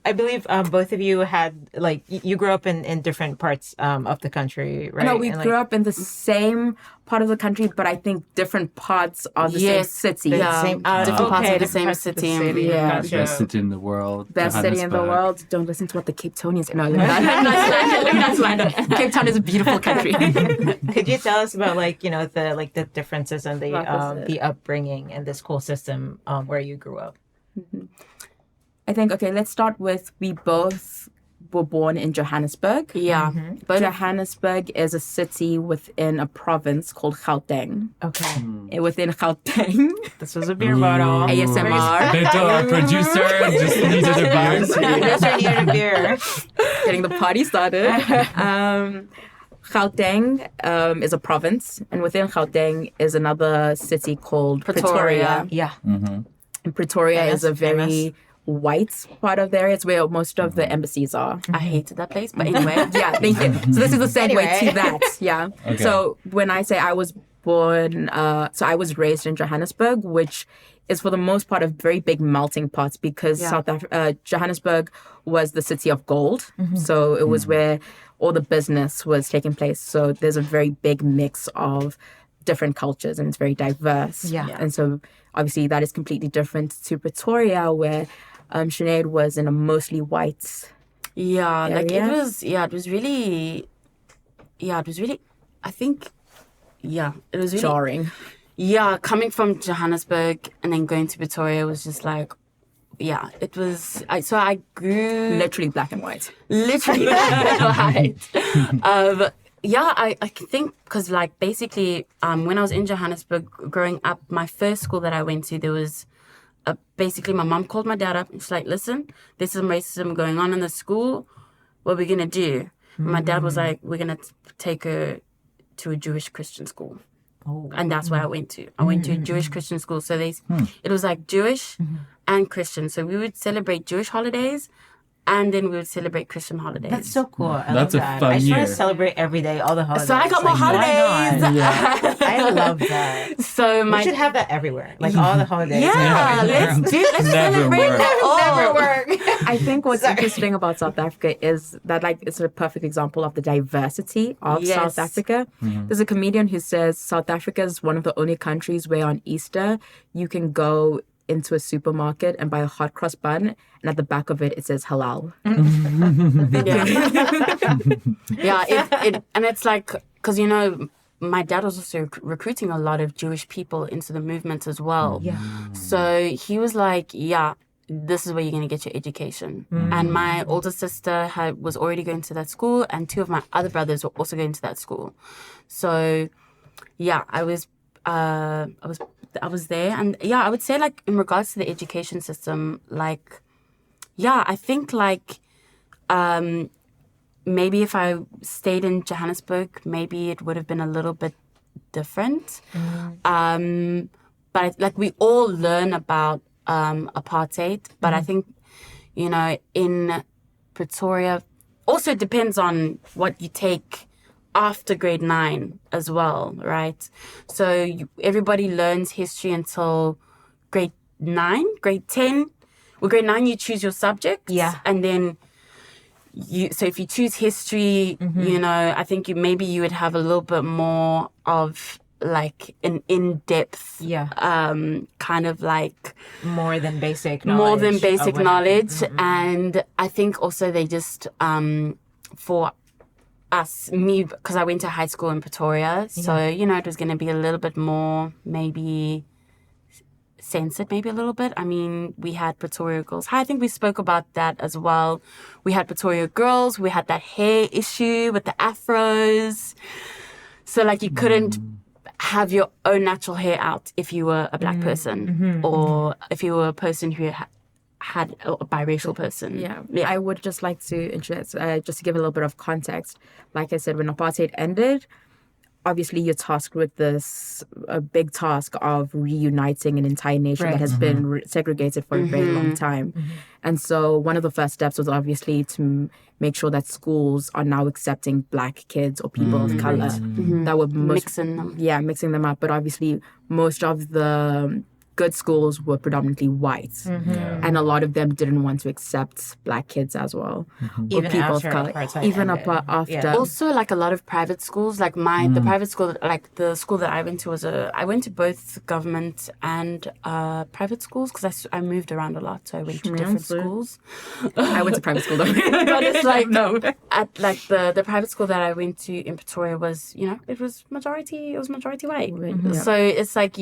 I believe both of you had like you grew up in different parts of the country, right? No, we grew up in the same part of the country, but I think different parts of the same city. Same, different parts of the same parts of the city. Yeah. Gotcha. Best city in the world. Best city in the Johannesburg. world. Don't listen to what the Cape Townians. No, that's slander. Cape Town is a beautiful country. Could you tell us about the differences in the upbringing and the school system where you grew up? I think, okay, let's start with we both were born in Johannesburg. Yeah. But Johannesburg is a city within a province called Gauteng. Okay. Within Gauteng, This was a beer bottle. ASMR. Our producer just needed a beer. Producer needed a beer. Getting the party started. Gauteng is a province, and within Gauteng is another city called Pretoria. Yeah. And Pretoria Famous, is a very white part of the area. It's where most of the embassies are. I hated that place. But anyway. Yeah, thank you. So this is a segue Anyway. to that. Yeah. Okay. So when I say I was born, so I was raised in Johannesburg, which is for the most part a very big melting pot because Johannesburg was the city of gold. So it was where all the business was taking place. So there's a very big mix of different cultures and it's very diverse. Yeah. And so obviously that is completely different to Pretoria where Sinead was in a mostly white Yeah, like area. it was really, I think, it was really, jarring. yeah, coming from Johannesburg and then going to Pretoria was just like, it was, so I grew Literally black and white. literally right. I think because like basically when I was in Johannesburg growing up, my first school that I went to, there was basically my mom called my dad up and she's like, listen, there's some racism going on in the school. What are we going to do? My dad was like, we're going to take her to a Jewish Christian school. Oh. And that's where I went to. I went to a Jewish Christian school. So it was like Jewish and Christian. So we would celebrate Jewish holidays and then we would celebrate Christian holidays. That's so cool. I That's love a that. fun I just want year. to celebrate every day, all the holidays. So I got more Like, why holidays. not? I love that. So We should have that everywhere. Like all the holidays. let's Never celebrate work. that all. Never work. I think what's interesting about South Africa is that like it's a perfect example of the diversity of Yes. South Africa. There's a comedian who says South Africa is one of the only countries where on Easter you can go into a supermarket and buy a hot cross bun and at the back of it says halal. And it's like, because, you know, my dad was also recruiting a lot of Jewish people into the movement as well. Yeah. So he was like, this is where you're going to get your education. And my older sister was already going to that school and two of my other brothers were also going to that school. So, I was there. And, I would say, like, in regards to the education system, like, I think, like, maybe if I stayed in Johannesburg, maybe it would have been a little bit different. But like we all learn about apartheid, but I think, you know, in Pretoria, also it depends on what you take after grade 9 as well, right? So everybody learns history until grade 9, grade 10. Well, grade 9, you choose your subject. Yeah. And then so if you choose history, you know, I think you would have a little bit more of like an in-depth kind of like more than basic knowledge. And I think also they just for me, because I went to high school in Pretoria, so you know it was going to be a little bit more maybe censored, maybe a little bit. I mean, we had Pretoria Girls High. I think we spoke about that as well. We had Pretoria Girls. We had that hair issue with the afros. So like you couldn't have your own natural hair out if you were a black person or if you were a person who had a biracial person. Yeah. I would just like to introduce, just to give a little bit of context. Like I said, when apartheid ended, obviously you're tasked with a big task of reuniting an entire nation that has been segregated for a very long time. And so one of the first steps was obviously to make sure that schools are now accepting black kids or people of color that were Mixing them. Yeah, mixing them up. But obviously most of the good schools were predominantly white, Mm-hmm. and a lot of them didn't want to accept black kids as well, or Even people of after color. apartheid Even ended. after. Yeah. Also, like a lot of private schools, like the private school, like the school that I went to I went to both government and private schools because I moved around a lot, so I went to different schools. I went to private school though. But it's like no. at like the private school that I went to in Pretoria was, it was majority white. Yeah. So it's like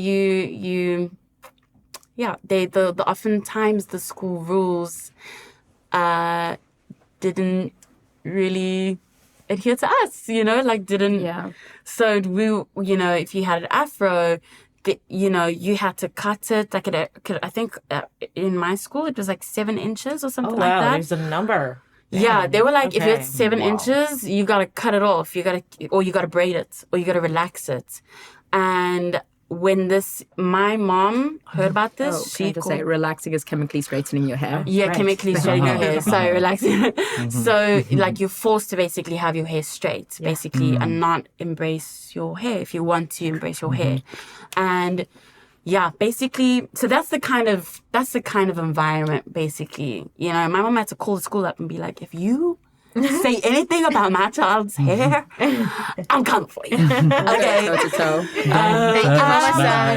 the oftentimes the school rules didn't really adhere to us, like didn't. Yeah. So if you had an afro, you had to cut it. Like I think in my school it was like 7 inches or something like that. There's a number. Yeah, they were like, if Okay. it's 7 inches, you gotta cut it off. You gotta braid it, or you gotta relax it. And when my mom heard about this, Can I just say, relaxing is chemically straightening your hair. yeah, Right. chemically straightening your hair. So relaxing. So like you're forced to basically have your hair straight, basically, and not embrace your hair if you want to embrace your hair. And yeah, basically, so that's the kind of environment, basically. My mom had to call the school up and be like, if you say anything about my child's hair, I'm coming for you. Okay. Toe to toe. Thank you, Mama San.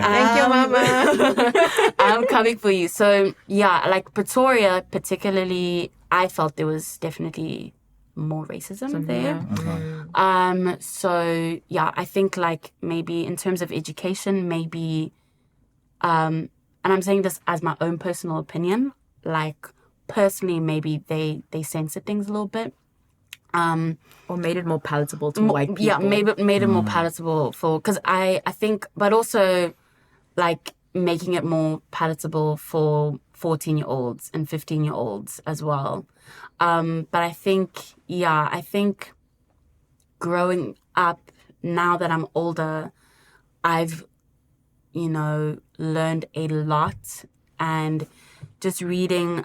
Thank you, Mama. I'm coming for you. So yeah, like Pretoria particularly, I felt there was definitely more racism there. So yeah, I think like maybe in terms of education, maybe, and I'm saying this as my own personal opinion, like personally, maybe they censored things a little bit. Or made it more palatable to white people. Yeah, maybe made it more palatable because I think, but also like making it more palatable for 14-year-olds and 15-year-olds as well. But I think growing up, now that I'm older, I've, learned a lot, and just reading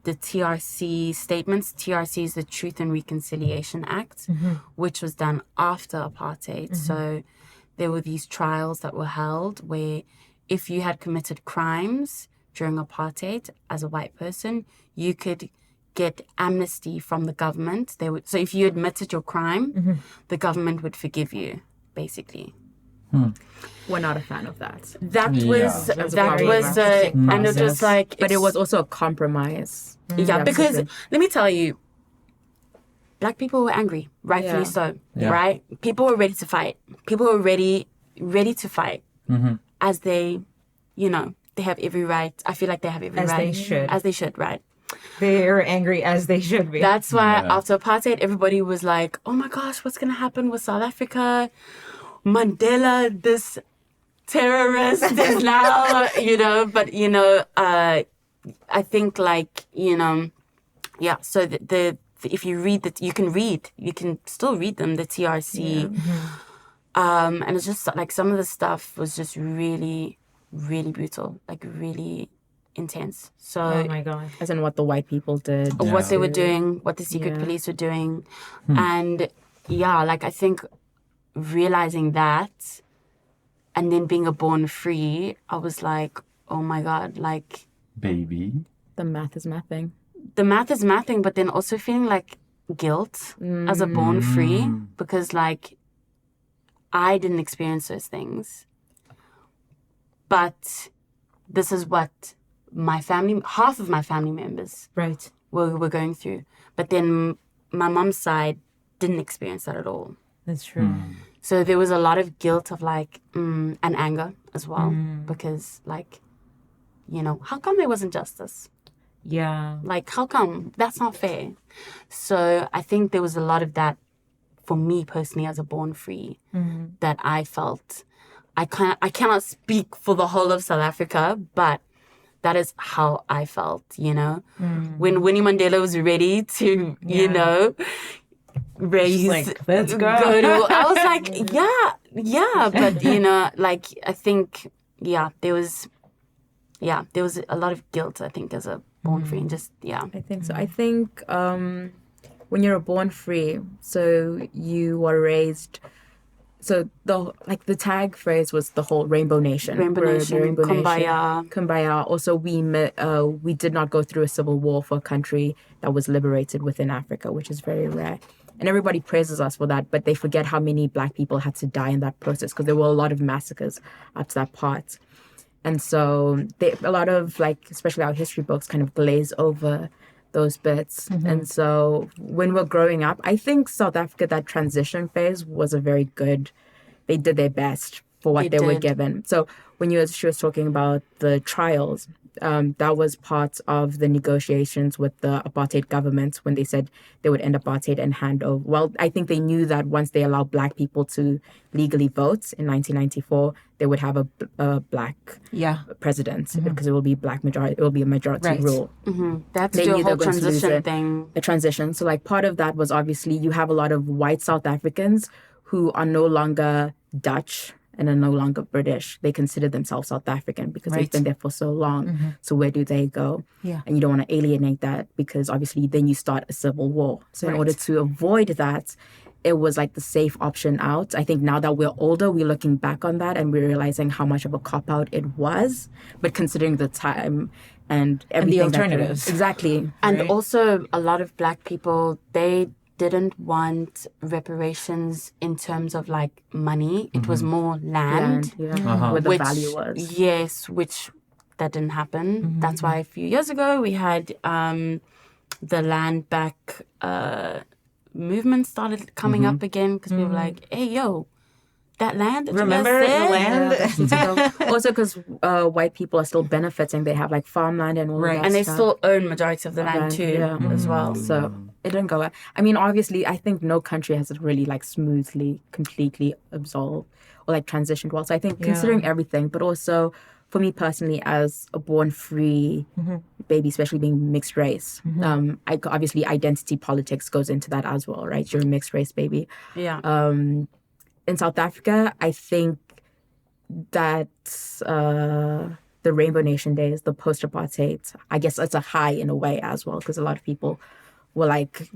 the TRC statements. TRC is the Truth and Reconciliation Act, which was done after apartheid. So there were these trials that were held where if you had committed crimes during apartheid as a white person, you could get amnesty from the government. So if you admitted your crime, the government would forgive you, basically. We're not a fan of that. That Yeah. was and it was like, But it was also a compromise. yeah, because absolutely. let me tell you, black people were angry, rightfully Yeah. so, Yeah. right? People were ready to fight. People were ready to fight, as they, they have every right. I feel like they have every As right. they should. As they should, right? They're angry as they should be. That's why Yeah. after apartheid, everybody was like, oh my gosh, what's going to happen with South Africa? Mandela, this terrorist is now, but, I think like, yeah, so if you read that, you can still read them, the TRC. And it's just like some of the stuff was just really, really brutal, like really intense. So Oh my God. As in what the white people did. of what they were doing, what the secret police were doing. And yeah, like I think realizing that and then being a born free, I was like, oh my God, like Baby. The math is mathing. the math is mathing, but then also feeling like guilt as a born free because like I didn't experience those things. But this is what half of my family members Right. were going through. But then my mom's side didn't experience that at all. That's true. So there was a lot of guilt of like, and anger as well. Because like, how come there wasn't justice? Yeah. Like, how come? That's not fair. So I think there was a lot of that for me personally as a born free that I felt. I cannot speak for the whole of South Africa, but that is how I felt, When Winnie Mandela was ready to, raise, like, let's go. I was like, yeah, but like I think, there was a lot of guilt. I think as a born free, and just I think so. I think when you're born free, so you were raised so the tag phrase was the whole Rainbow Nation. Rainbow We're the Nation, Rainbow Kumbaya. Nation. Kumbaya. Also, we did not go through a civil war for a country that was liberated within Africa, which is very rare. And everybody praises us for that, but they forget how many Black people had to die in that process because there were a lot of massacres up to that part. And so a lot of, like, especially our history books kind of glaze over those bits. And so when we're growing up, I think South Africa, that transition phase was a very good, they did their best for what they were given. So when she was talking about the trials, that was part of the negotiations with the apartheid government when they said they would end apartheid and hand over. Well, I think they knew that once they allowed Black people to legally vote in 1994, they would have a Black president because it will be Black majority. It will be a majority rule. That's the whole transition thing. The transition. So, like, part of that was obviously you have a lot of white South Africans who are no longer Dutch and are no longer British. They consider themselves South African because they've been there for so long. So where do they go? And you don't want to alienate that because obviously then you start a civil war. So in order to avoid that, it was like the safe option out. I think now that we're older, we're looking back on that and we're realizing how much of a cop-out it was. But considering the time and everything. And the alternatives. Exactly. And also a lot of Black people, they didn't want reparations in terms of like money. It was more land. Where the value was. Yes, which that didn't happen. That's why a few years ago we had the land back movement started coming up again because we were like, hey, yo, that land. Remember the land? Also, because white people are still benefiting. They have like farmland and all that and they stuff. still own majority of the land too as well. So it didn't go. I mean, obviously, I think no country has really like smoothly, completely absolved or like transitioned well. So I think considering everything, but also for me personally, as a born free baby, especially being mixed race, obviously identity politics goes into that as well, right? You're a mixed race baby. In South Africa, I think that the Rainbow Nation days, the post-apartheid, I guess it's a high in a way as well, because a lot of people were like,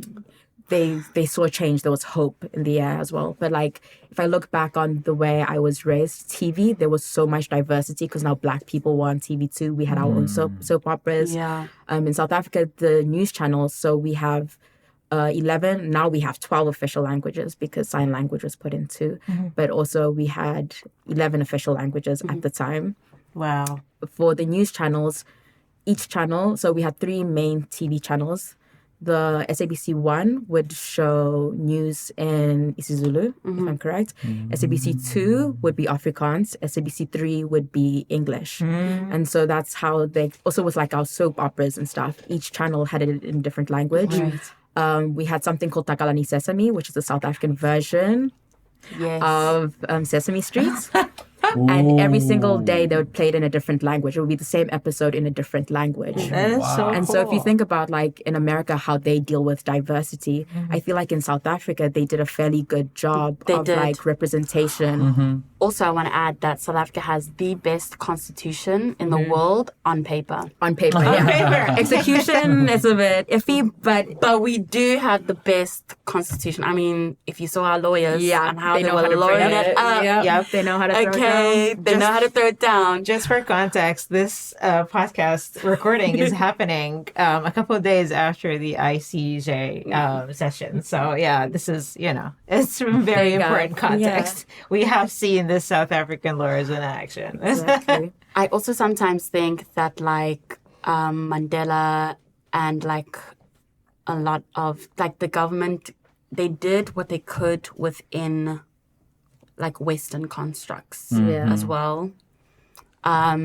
they saw change. There was hope in the air as well. But like, if I look back on the way I was raised, TV, there was so much diversity because now Black people were on TV too. We had our own soap operas. In South Africa, the news channels, so we have 11, now we have 12 official languages because sign language was put into. But also we had 11 official languages at the time. Wow. For the news channels, each channel, so we had 3 main TV channels. The SABC 1 would show news in isiZulu, if I'm correct. SABC 2 would be Afrikaans. SABC 3 would be English. And so that's how they, also with like our soap operas and stuff, each channel had it in a different language. We had something called Takalani Sesame, which is the South African version of Sesame Street. And every single day they would play it in a different language. It would be the same episode in a different language. That is so And cool. so if you think about like in America, how they deal with diversity, I feel like in South Africa, they did a fairly good job of like representation. Also, I want to add that South Africa has the best constitution in the world on paper. On paper, Execution is a bit iffy, But we do have the best constitution. I mean, if you saw our lawyers and how they were how to lawyering frame it up. They know how to throw it down. They know how to throw it down. Just for context, this podcast recording is happening a couple of days after the ICJ session. So yeah, this is, it's very important context. We have seen the South African lawyers in action. Exactly. I also sometimes think that like Mandela and like a lot of like the government, they did what they could within like Western constructs as well. I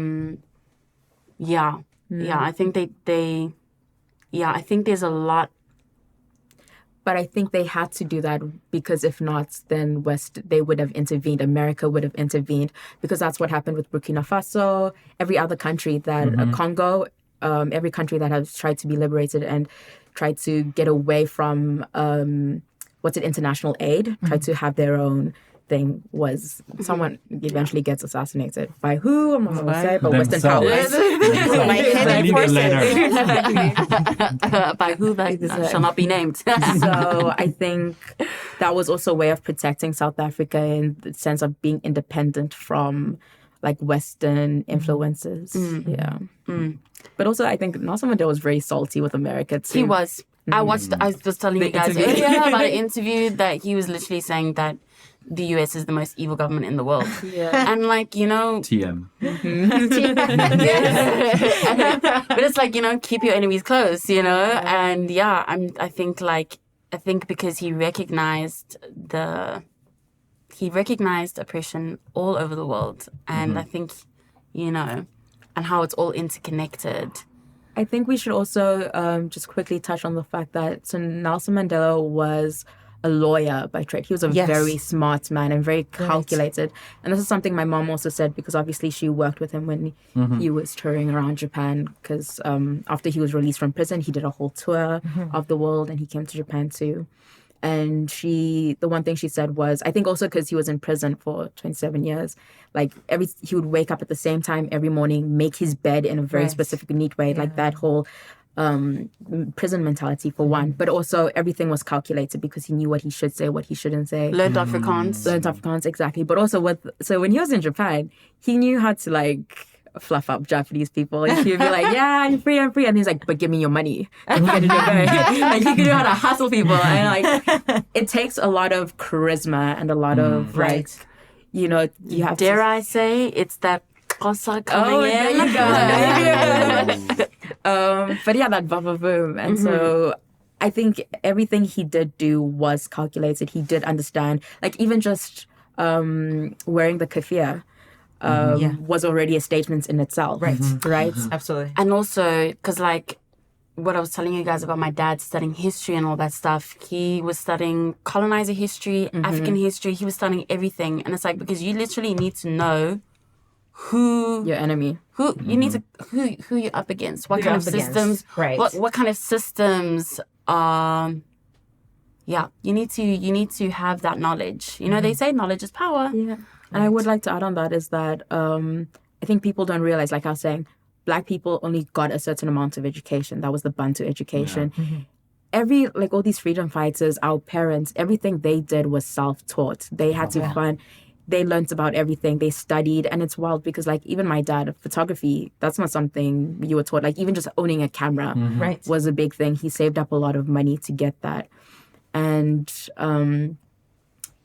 think I think there's a lot. But I think they had to do that because if not, then they would have intervened. America would have intervened because that's what happened with Burkina Faso, every other country that Congo, every country that has tried to be liberated and tried to get away from international aid, tried to have their own thing, was someone eventually gets assassinated. By who? I'm not going to say, but Western powers. By who that shall not be named. So I think that was also a way of protecting South Africa in the sense of being independent from like Western influences. Yeah. But also I think Nelson Mandela was very salty with America too. He was. I was telling you guys interview. earlier about an interview that he was literally saying that the US is the most evil government in the world. Yeah. And like, you know, TM. but it's like, you know, keep your enemies close, you know? And yeah, I think because he recognized oppression all over the world. And I think, you know, and how it's all interconnected. I think we should also just quickly touch on the fact that so Nelson Mandela was a lawyer by trade. He was a very smart man and very calculated. And this is something my mom also said, because obviously she worked with him when he was touring around Japan, because after he was released from prison, he did a whole tour of the world and he came to Japan too. And the one thing she said was, I think also because he was in prison for 27 years, like he would wake up at the same time every morning, make his bed in a very specific, neat way, like that whole prison mentality for one. But also everything was calculated because he knew what he should say, what he shouldn't say. Learned Afrikaans, exactly. But also so when he was in Japan, he knew how to like fluff up Japanese people. And he'd be like, yeah, I'm free. And he's like, but give me your money. Like, he could know how to hustle people. And like, it takes a lot of charisma and a lot of like, you know, you have Dare I say, it's that Xhosa coming in. There you go. But yeah, that baba boom. And so I think everything he did do was calculated. He did understand, like even just wearing the keffiyeh was already a statement in itself. Right? Absolutely. And also, because like what I was telling you guys about my dad studying history and all that stuff, he was studying colonizer history, African history, he was studying everything. And it's like, because you literally need to know who your enemy, who you need to who you're up against, what kind of systems, what kind of systems you need to have that knowledge. You know, they say knowledge is power. Yeah. And I would like to add on that is that I think people don't realize, like I was saying, Black people only got a certain amount of education. That was the Bantu education. Yeah. All these freedom fighters, our parents, everything they did was self-taught. They had to find, they learned about everything. They studied. And it's wild because like even my dad, photography, that's not something you were taught. Like even just owning a camera was a big thing. He saved up a lot of money to get that. And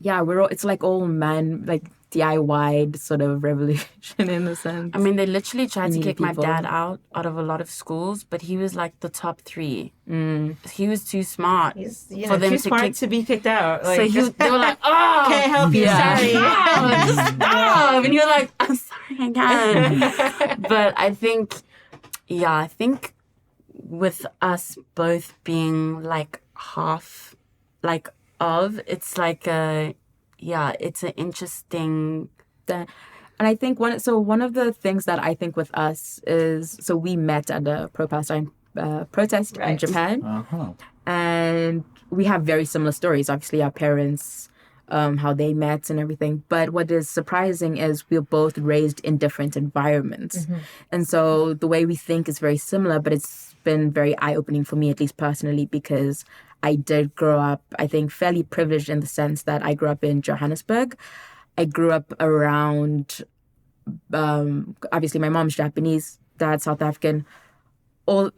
it's like all man, like DIY sort of revolution in a sense. I mean, they literally tried to kick my dad out of a lot of schools, but he was like the top 3. He was too smart for them to be kicked out. Like, so they were like, "Oh, can't help you. Sorry, just stop." And you're like, "I'm sorry, I can't." But I think with us both being like half, like it's like it's an interesting. And I think one of the things that I think with us is, so we met at a pro-Palestine protest in Japan, and we have very similar stories. Obviously, our parents, how they met and everything. But what is surprising is we're both raised in different environments, and so the way we think is very similar. But it's been very eye-opening for me, at least personally, because I did grow up, I think, fairly privileged in the sense that I grew up in Johannesburg. I grew up around, obviously my mom's Japanese, dad South African.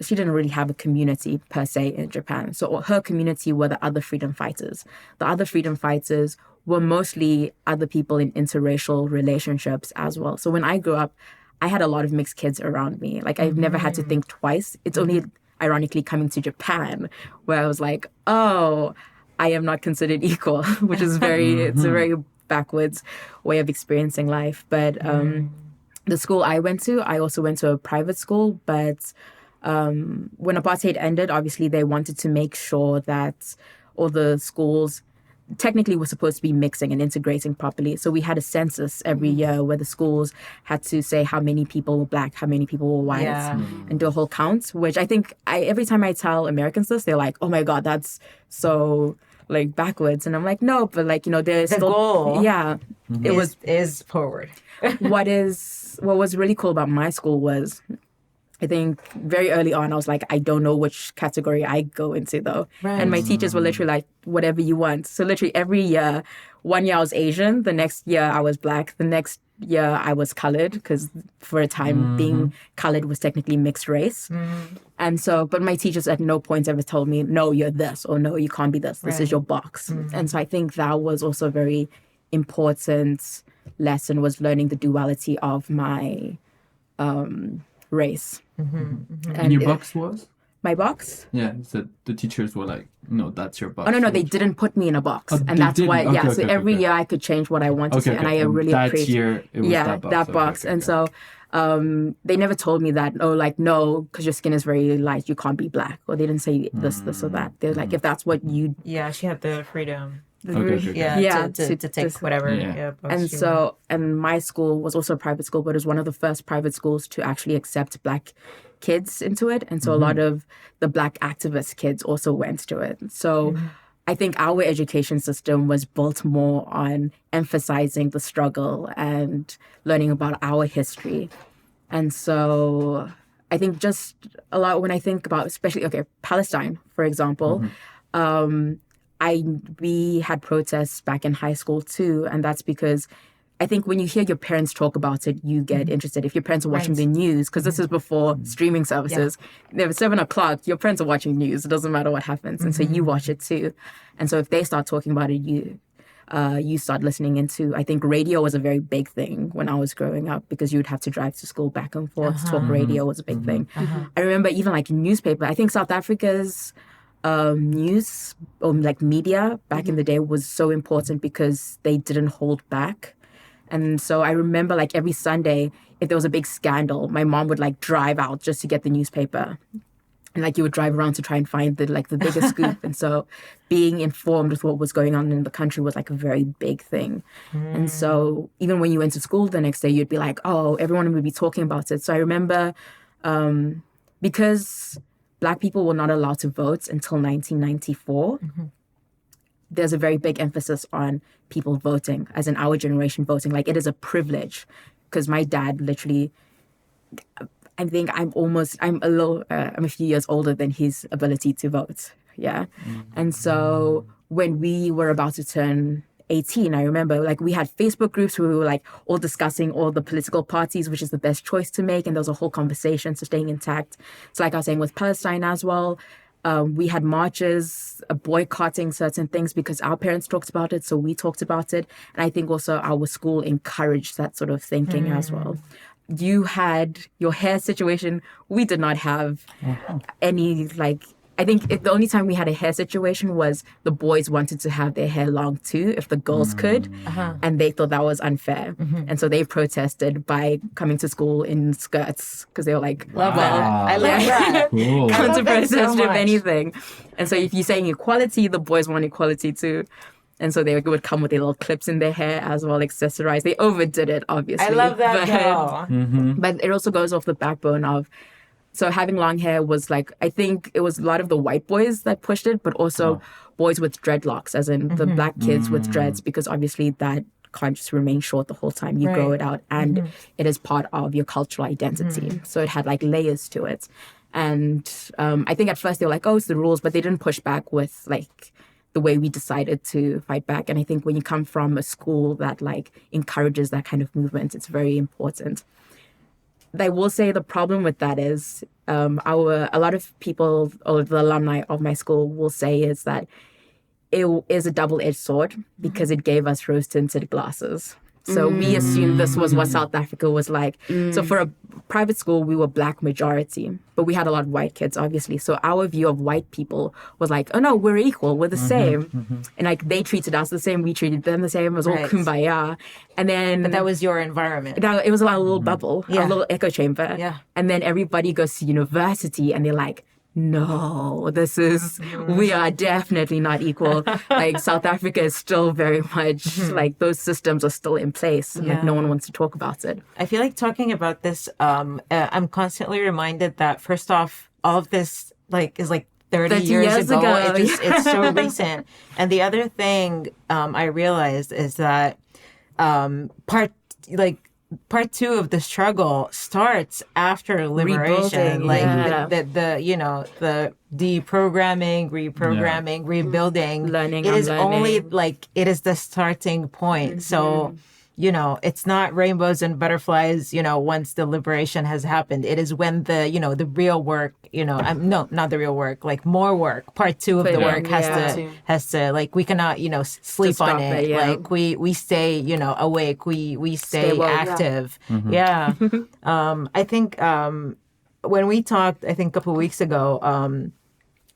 She didn't really have a community per se in Japan. So her community were the other freedom fighters. The other freedom fighters were mostly other people in interracial relationships as well. So when I grew up, I had a lot of mixed kids around me. Like I've never had to think twice. It's only ironically coming to Japan where I was like, oh, I am not considered equal, which is it's a very backwards way of experiencing life. But the school I went to, I also went to a private school, but when apartheid ended, obviously they wanted to make sure that all the schools technically were supposed to be mixing and integrating properly. So we had a census every year where the schools had to say how many people were Black, how many people were white, and do a whole count, which I think every time I tell Americans this, they're like, oh my God, that's so like backwards. And I'm like, no, but like, you know, there's the goal. Yeah. Is forward. What was really cool about my school was I think very early on, I was like, I don't know which category I go into though. Right. And my teachers were literally like, whatever you want. So literally every year, one year I was Asian, the next year I was Black, the next year I was colored, because for a time being colored was technically mixed race. And so, but my teachers at no point ever told me, no, you're this, or no, you can't be this. This is your box. And so I think that was also a very important lesson, was learning the duality of my race. And your box was? My box? Yeah, so the teachers were like, no, that's your box. Oh, no, they didn't put me in a box. Oh, and they that's why, didn't? yeah, Okay, so okay, every okay. year I could change what I wanted to, and I really that appreciate year it was that box. that box. Okay, And so they never told me that, oh, like, no, because your skin is very light, you can't be Black. Or they didn't say this or that. They're like, if that's what you... Yeah, she had the freedom. Okay. Yeah, to take whatever. Yeah. Box And you so, and my school was also a private school, but it was one of the first private schools to actually accept Black kids into it. And so a lot of the Black activist kids also went to it. So I think our education system was built more on emphasizing the struggle and learning about our history. And so I think just a lot, when I think about, especially, Palestine, for example, we had protests back in high school too, and that's because I think when you hear your parents talk about it, you get interested. If your parents are watching the news, because this is before streaming services, they were 7 o'clock, your parents are watching news. It doesn't matter what happens, and so you watch it too. And so if they start talking about it, you start listening into. I think radio was a very big thing when I was growing up, because you would have to drive to school back and forth. Talk radio was a big thing. I remember even like newspaper. I think South Africa's news or like media back in the day was so important because they didn't hold back. And so I remember like every Sunday, if there was a big scandal, my mom would like drive out just to get the newspaper. And like you would drive around to try and find the biggest scoop. And so being informed with what was going on in the country was like a very big thing. And so even when you went to school the next day, you'd be like, oh, everyone would be talking about it. So I remember because Black people were not allowed to vote until 1994. There's a very big emphasis on people voting, as in our generation voting. Like, it is a privilege, because my dad literally, I think I'm a few years older than his ability to vote. Yeah. And so when we were about to turn 18, I remember like we had Facebook groups where we were like all discussing all the political parties, which is the best choice to make. And there was a whole conversation, so staying intact. So like I was saying with Palestine as well, we had marches, boycotting certain things because our parents talked about it. So we talked about it. And I think also our school encouraged that sort of thinking as well. You had your hair situation. We did not have any I think the only time we had a hair situation was the boys wanted to have their hair long too, if the girls could, and they thought that was unfair. And so they protested by coming to school in skirts, because they were like, love that. I love that. Cool. I come love to that so protest if much. anything. And so if you're saying equality, the boys want equality too. And so they would come with their little clips in their hair as well, accessorized. They overdid it, obviously. I love that though. But it also goes off the backbone of, so having long hair was like, I think it was a lot of the white boys that pushed it, but also boys with dreadlocks, as in the Black kids with dreads, because obviously that can't just remain short the whole time. You grow it out, and it is part of your cultural identity. So it had like layers to it. And I think at first they were like, oh, it's the rules, but they didn't push back with like the way we decided to fight back. And I think when you come from a school that like encourages that kind of movement, it's very important. I will say the problem with that is a lot of people, or the alumni of my school, will say is that it is a double-edged sword, because it gave us rose-tinted glasses. So we assumed this was what South Africa was like. So for a private school, we were Black majority, but we had a lot of white kids, obviously. So our view of white people was like, oh no, we're equal, we're the same. And like they treated us the same, we treated them the same. It was all kumbaya. And then... But that was your environment. It was like a little bubble, a little echo chamber. Yeah. And then everybody goes to university and they're like, no, we are definitely not equal. Like South Africa is still very much like those systems are still in place. And, like no one wants to talk about it. I feel like talking about this, I'm constantly reminded that first off, all of this is 30 years ago. It's so recent. And the other thing I realized is that part 2 of the struggle starts after liberation. Rebuilding, The deprogramming, reprogramming, rebuilding. Learning, It is only unlearning. it is the starting point. So, it's not rainbows and butterflies, once the liberation has happened. It is when the real work, no, not the real work, like more work. Part 2 of the work has to we cannot, sleep on it. Like we stay, awake. We stay active. Yeah. I think when we talked, I think a couple of weeks ago,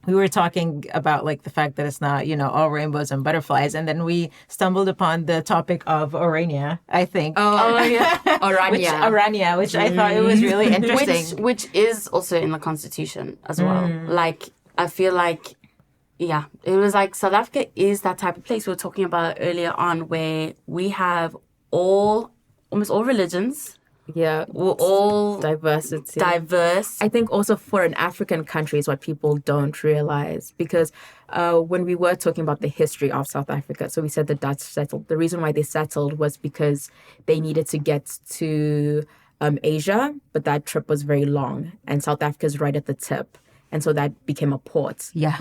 we were talking about the fact that it's not, all rainbows and butterflies. And then we stumbled upon the topic of Orania, I think. Oh yeah. Orania, which I thought it was really interesting. Which is also in the Constitution as well. I feel like, it was South Africa is that type of place we were talking about earlier on, where we have almost all religions. Yeah, we're all diverse. I think also for an African country is what people don't realize, because when we were talking about the history of South Africa, so we said the Dutch settled. The reason why they settled was because they needed to get to Asia, but that trip was very long, and South Africa is right at the tip. And so that became a port. Yeah.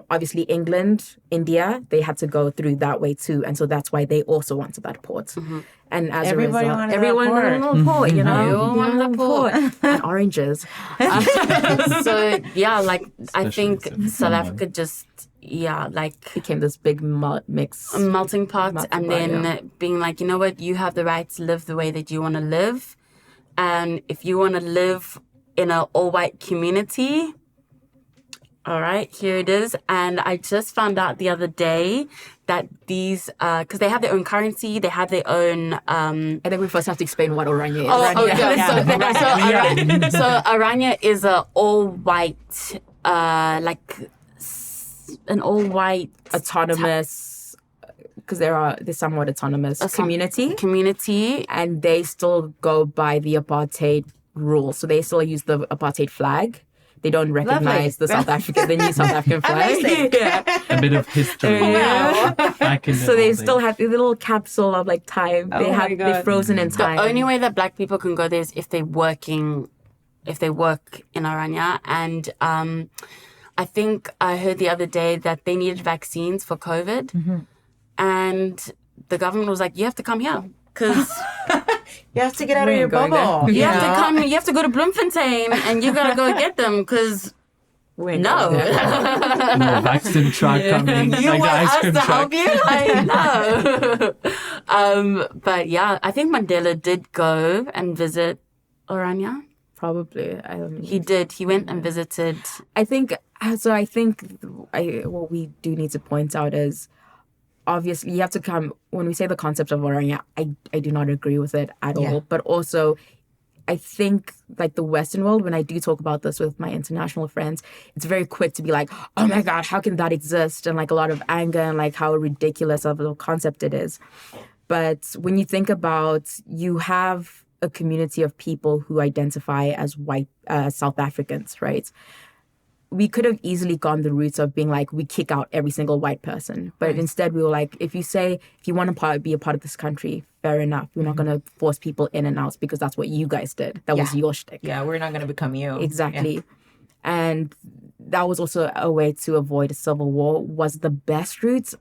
Obviously, England, India, they had to go through that way too. And so that's why they also wanted that port. And as everybody a result, wanted everyone wanted a port, Everyone wanted a port. And oranges. So, I think South Africa just, became this big mix. A melting pot. And then being like, you know what? You have the right to live the way that you want to live. And if you want to live in an all-white community, all right, here it is. And I just found out the other day that these, because they have their own currency, they have their own... I think we first have to explain what Oranje is. So Oranje is an all-white, an all-white... autonomous, because they're somewhat autonomous community. And they still go by the apartheid rules. So they still use the apartheid flag. They don't recognize the new South African flag. A bit of history. So they still have a little capsule of time. They're frozen in time. The only way that Black people can go there is if they work in Oranje. And I think I heard the other day that they needed vaccines for COVID. And the government was like, you have to come here. Because you have to get out of your bubble. You have to come. You have to go to Bloemfontein, and you gotta go get them. Because no, vaccine truck coming. You want us to help you? No. But yeah, I think Mandela did go and visit Oranje. Probably, he did. He went and visited. I think so. What we do need to point out is, obviously, you have to come, when we say the concept of Oranje, I do not agree with it at all. But also, I think, the Western world, when I do talk about this with my international friends, it's very quick to be like, oh my God, how can that exist? And a lot of anger and how ridiculous of a concept it is. But when you think about, you have a community of people who identify as white South Africans, right? We could have easily gone the route of being we kick out every single white person. But instead we were if you want to be a part of this country, fair enough. We're not going to force people in and out because that's what you guys did. That was your shtick. Yeah, we're not going to become you. Exactly. Yeah. And that was also a way to avoid a civil war. Was the best route?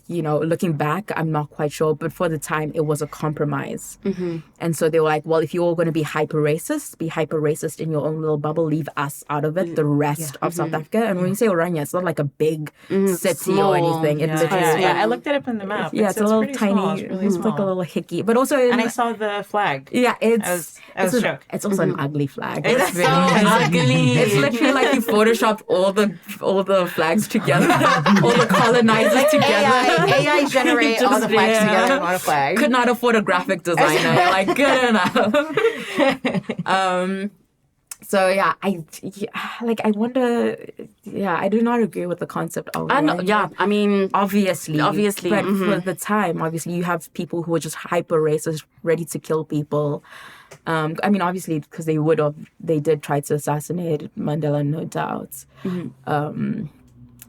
Looking back, I'm not quite sure. But for the time, it was a compromise. And so they were well, if you're all going to be hyper racist in your own little bubble, leave us out of it, the rest of South Africa. And when you say Oranje, it's not a big city small. Or anything. It's I looked it up in the map. It's a little tiny, small. It's really small. a little hickey. But also... And I saw the flag. Yeah, I was shocked. It's also an ugly flag. It's so ugly. It's literally you photoshopped all the flags together, all the colonizers together. AI generate all the flags together on a flag. Could not afford a graphic designer. Good enough. So I wonder. Yeah, I do not agree with the concept of. I mean, obviously, but for the time, obviously, you have people who are just hyper racist, ready to kill people. Obviously, because they did try to assassinate Mandela, no doubt.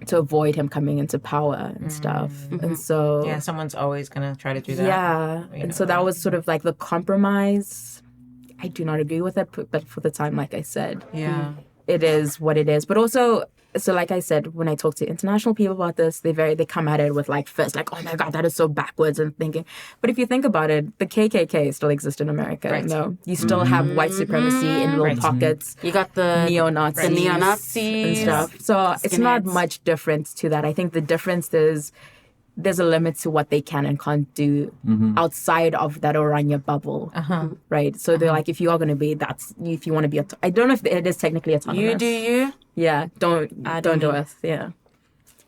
to avoid him coming into power and stuff. And so Yeah, someone's always gonna try to do that. yeah, and so that was sort of like the compromise. I do not agree with it, but for the time, like I said, Yeah. it is what it is. But also, so like I said, when I talk to international people about this, they come at it with like first, like, oh my God, that is so backwards and thinking. But if you think about it, the KKK still exists in America. Right. No, you still have white supremacy in little Right. pockets. You got the Neo-Nazis, the neo-Nazis and stuff. So it's not skinheads. much different to that. I think the difference is there's a limit to what they can and can't do outside of that Oranje bubble, right? So they're like, if you are going to be, if you want to be, I don't know if it is technically autonomous. You do you? Yeah, don't do it. Yeah.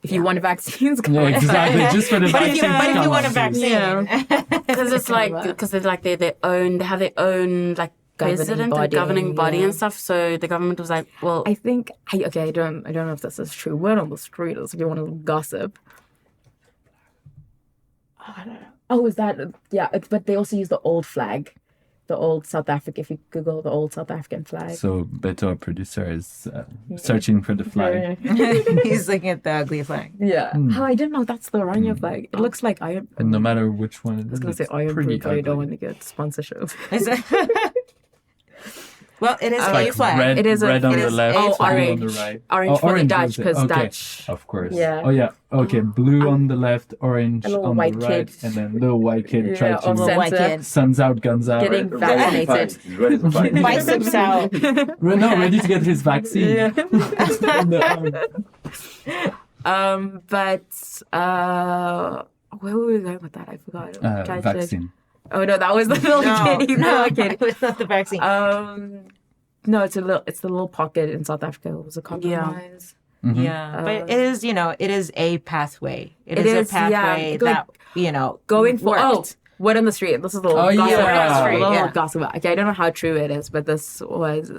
If you want vaccines, go Yeah, ahead. exactly. Just for the But if you, vaccine. but if you want a vaccine, Yeah. Because it's like because they have their own like Governing president body, and governing body yeah. and stuff. So the government was like, well, I think I don't know if this is true. Word on the street is if you want to gossip. Oh, is that but they also use the old flag, the old South Africa. If you Google the old South African flag. So Beto, our producer, is searching for the flag. he's looking at the ugly flag. Yeah. Oh, I didn't know that's the Oranje flag. It looks like iron. And no matter which one it is, I was gonna say it's iron pretty proof, but I don't ugly. want to get sponsorship. Is it? Well, it is a Like flag. red, It is red on the left, a blue flag. on the right. Orange for the Dutch, was it? 'cause Okay, Dutch. of course. Yeah. Oh yeah. Okay, blue on the left, orange A little on white the right, kid. and then little white kid Yeah, trying off to Little white center. kid. suns out, guns out. Getting vaccinated. Biceps out. No, ready to get his vaccine. Yeah. On the arm. But where were we going with that? I forgot. Tried to- Vaccine. Oh no, that was the little kitty. No, Little kitty. it's not the vaccine. No, it's the little pocket in South Africa. It was a compromise. Yeah, but it is, it is a pathway. It is is, a pathway yeah. that, Going for worked. word on the street. This is the little Oh, gossip. yeah. Little Yeah. gossip. Okay, I don't know how true it is, but this was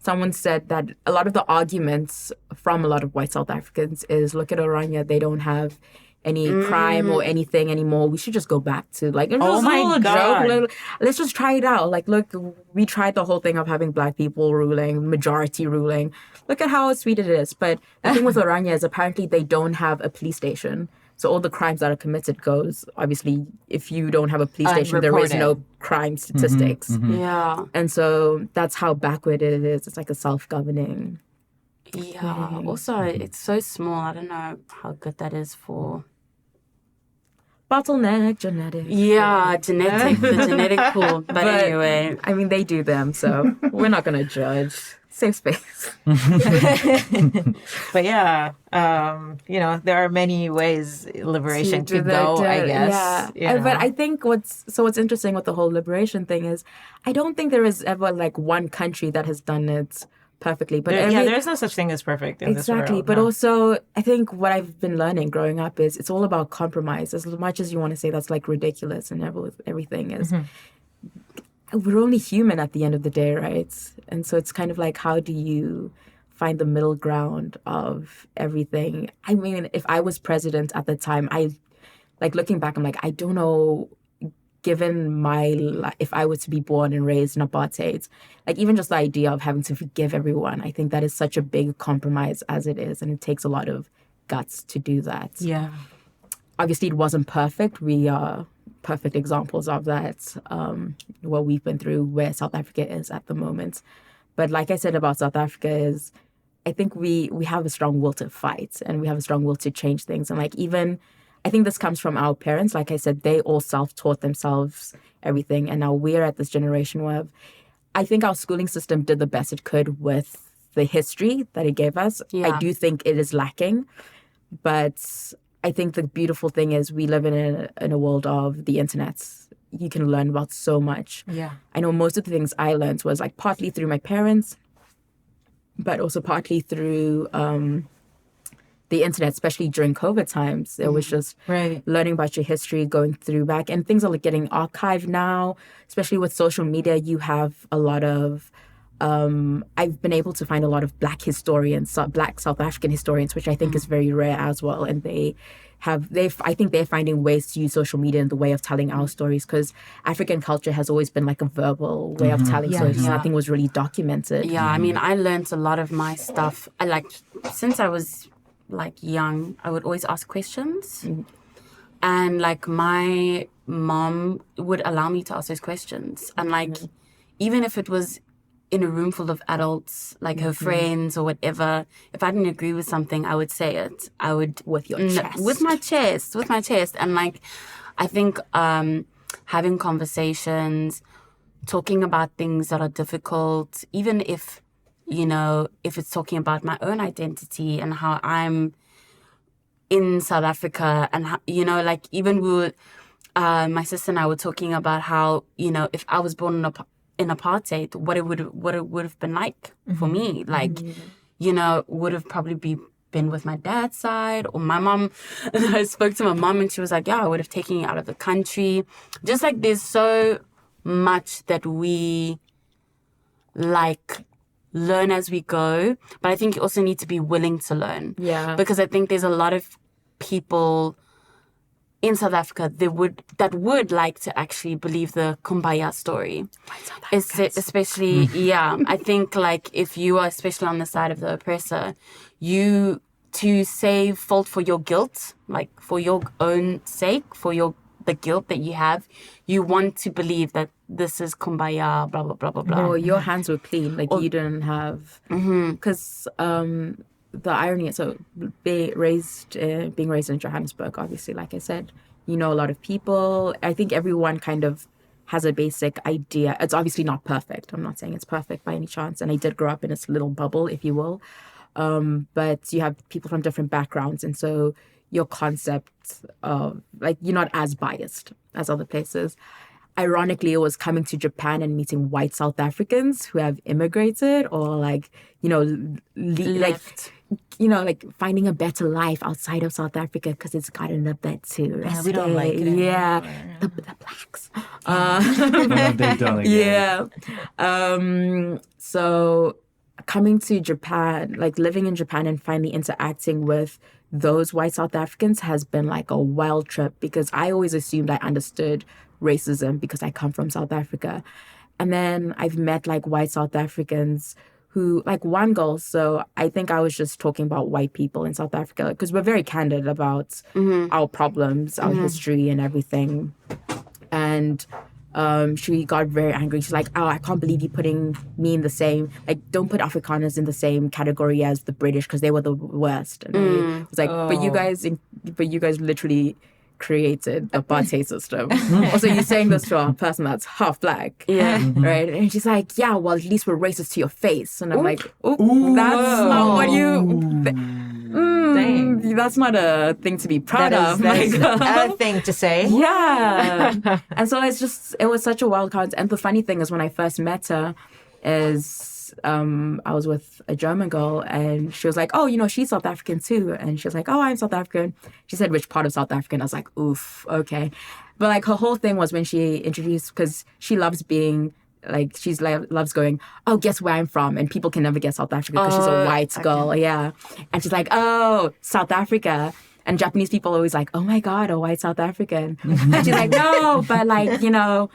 someone said that a lot of the arguments from a lot of white South Africans is look at Oranje, they don't have any crime or anything anymore. We should just go back to like it's Oh just a my little God. joke. Let's just try it out. Like, look, we tried the whole thing of having black people ruling, majority ruling. Look at how sweet it is. But the thing with Oranje is apparently they don't have a police station. So all the crimes that are committed goes, obviously, if you don't have a police station, there is Unreported. no crime statistics. yeah, And so that's how backward it is. It's like a self-governing. yeah. Also, it's so small. I don't know how good that is for. Bottleneck genetics. Yeah, the genetic pool. But anyway, I mean, they do them, so we're not going to judge. Safe space. But yeah, there are many ways liberation To could go, I guess. Yeah. But I think what's interesting with the whole liberation thing is I don't think there is ever like one country that has done it perfectly. But there's no such thing as perfect in this world. exactly. But no. also, I think what I've been learning growing up is it's all about compromise. As much as you want to say that's like ridiculous and everything is, we're only human at the end of the day, right? And so it's kind of like, how do you find the middle ground of everything? I mean, if I was president at the time, looking back, I'm like, I don't know. Given if I were to be born and raised in apartheid, like even just the idea of having to forgive everyone, I think that is such a big compromise as it is, and it takes a lot of guts to do that. Yeah. Obviously, it wasn't perfect. We are perfect examples of that, what we've been through, where South Africa is at the moment. But like I said about South Africa is, I think we have a strong will to fight, and we have a strong will to change things. And like even I think this comes from our parents. Like I said, they all self-taught themselves everything. And now we're at this generation where I think our schooling system did the best it could with the history that it gave us. Yeah. I do think it is lacking. But I think the beautiful thing is we live in a world of the internet. You can learn about so much. Yeah. I know most of the things I learned was like partly through my parents, but also partly through the internet, especially during COVID times. It was just learning about your history, going through back, and things are like getting archived now, especially with social media. You have a lot of, I've been able to find a lot of Black historians, Black South African historians, which I think is very rare as well. And I think they're finding ways to use social media in the way of telling our stories, because African culture has always been like a verbal way of telling stories. Nothing was really documented. yeah. I mean, I learned a lot of my stuff. Since I was like young, I would always ask questions. And like my mom would allow me to ask those questions. And like, even if it was in a room full of adults, like her friends or whatever, if I didn't agree with something, I would say it. I would With your chest. With my chest. And like, I think having conversations, talking about things that are difficult, even if, you know, if it's talking about my own identity and how I'm in South Africa, and how, you know, like even my sister and I were talking about how, you know, if I was born in apartheid, what it would have been like for me, like, you know, would have probably been with my dad's side or my mom. And I spoke to my mom and she was like, yeah, I would have taken you out of the country. Just like there's so much that we like learn as we go, but I think you also need to be willing to learn. Yeah. Because I think there's a lot of people in South Africa that would like to actually believe the Kumbaya story. Especially, I think like if you are especially on the side of the oppressor, you to save fault for your guilt, like for your own sake, for the guilt that you have, you want to believe that this is Kumbaya, blah, blah, blah, blah, blah. Or your hands were clean, like you didn't have... Because the irony is, so being raised in Johannesburg, obviously, like I said, you know a lot of people. I think everyone kind of has a basic idea. It's obviously not perfect. I'm not saying it's perfect by any chance. And I did grow up in this little bubble, if you will. But you have people from different backgrounds. And so your concept of, like, you're not as biased as other places. Ironically, it was coming to Japan and meeting white South Africans who have immigrated or, like, you know, Left. you know, like finding a better life outside of South Africa because it's gotten a bit too risque. We don't like it Yeah, anymore. the blacks. They don't again. Yeah. So coming to Japan, like living in Japan and finally interacting with those white South Africans has been like a wild trip because I always assumed I understood racism because I come from South Africa. And then I've met like white South Africans who, like one girl, so I think I was just talking about white people in South Africa because we're very candid about our problems, our history and everything. And she got very angry. She's like, oh, I can't believe you putting me in the same, like, don't put Afrikaners in the same category as the British because they were the worst. And I was like, but you guys literally created the apartheid system. Also, you're saying this to a person that's half black. Yeah. Right? And she's like, yeah, well, at least we're racist to your face. And I'm like, ooh, that's not what you... that's not a thing to be proud of. That is a thing to say. Yeah. And so it was such a wild card. And the funny thing is when I first met her is I was with a German girl and she was like, oh, you know, she's South African too. And she was like, oh, I'm South African. She said, which part of South African? I was like, oof, okay. But like her whole thing was when she introduced, because she loves being like, loves going, oh, guess where I'm from? And people can never guess South Africa because she's a white girl. Yeah. And she's like, oh, South Africa. And Japanese people are always like, oh my God, a white South African. And she's like, no, but like, you know,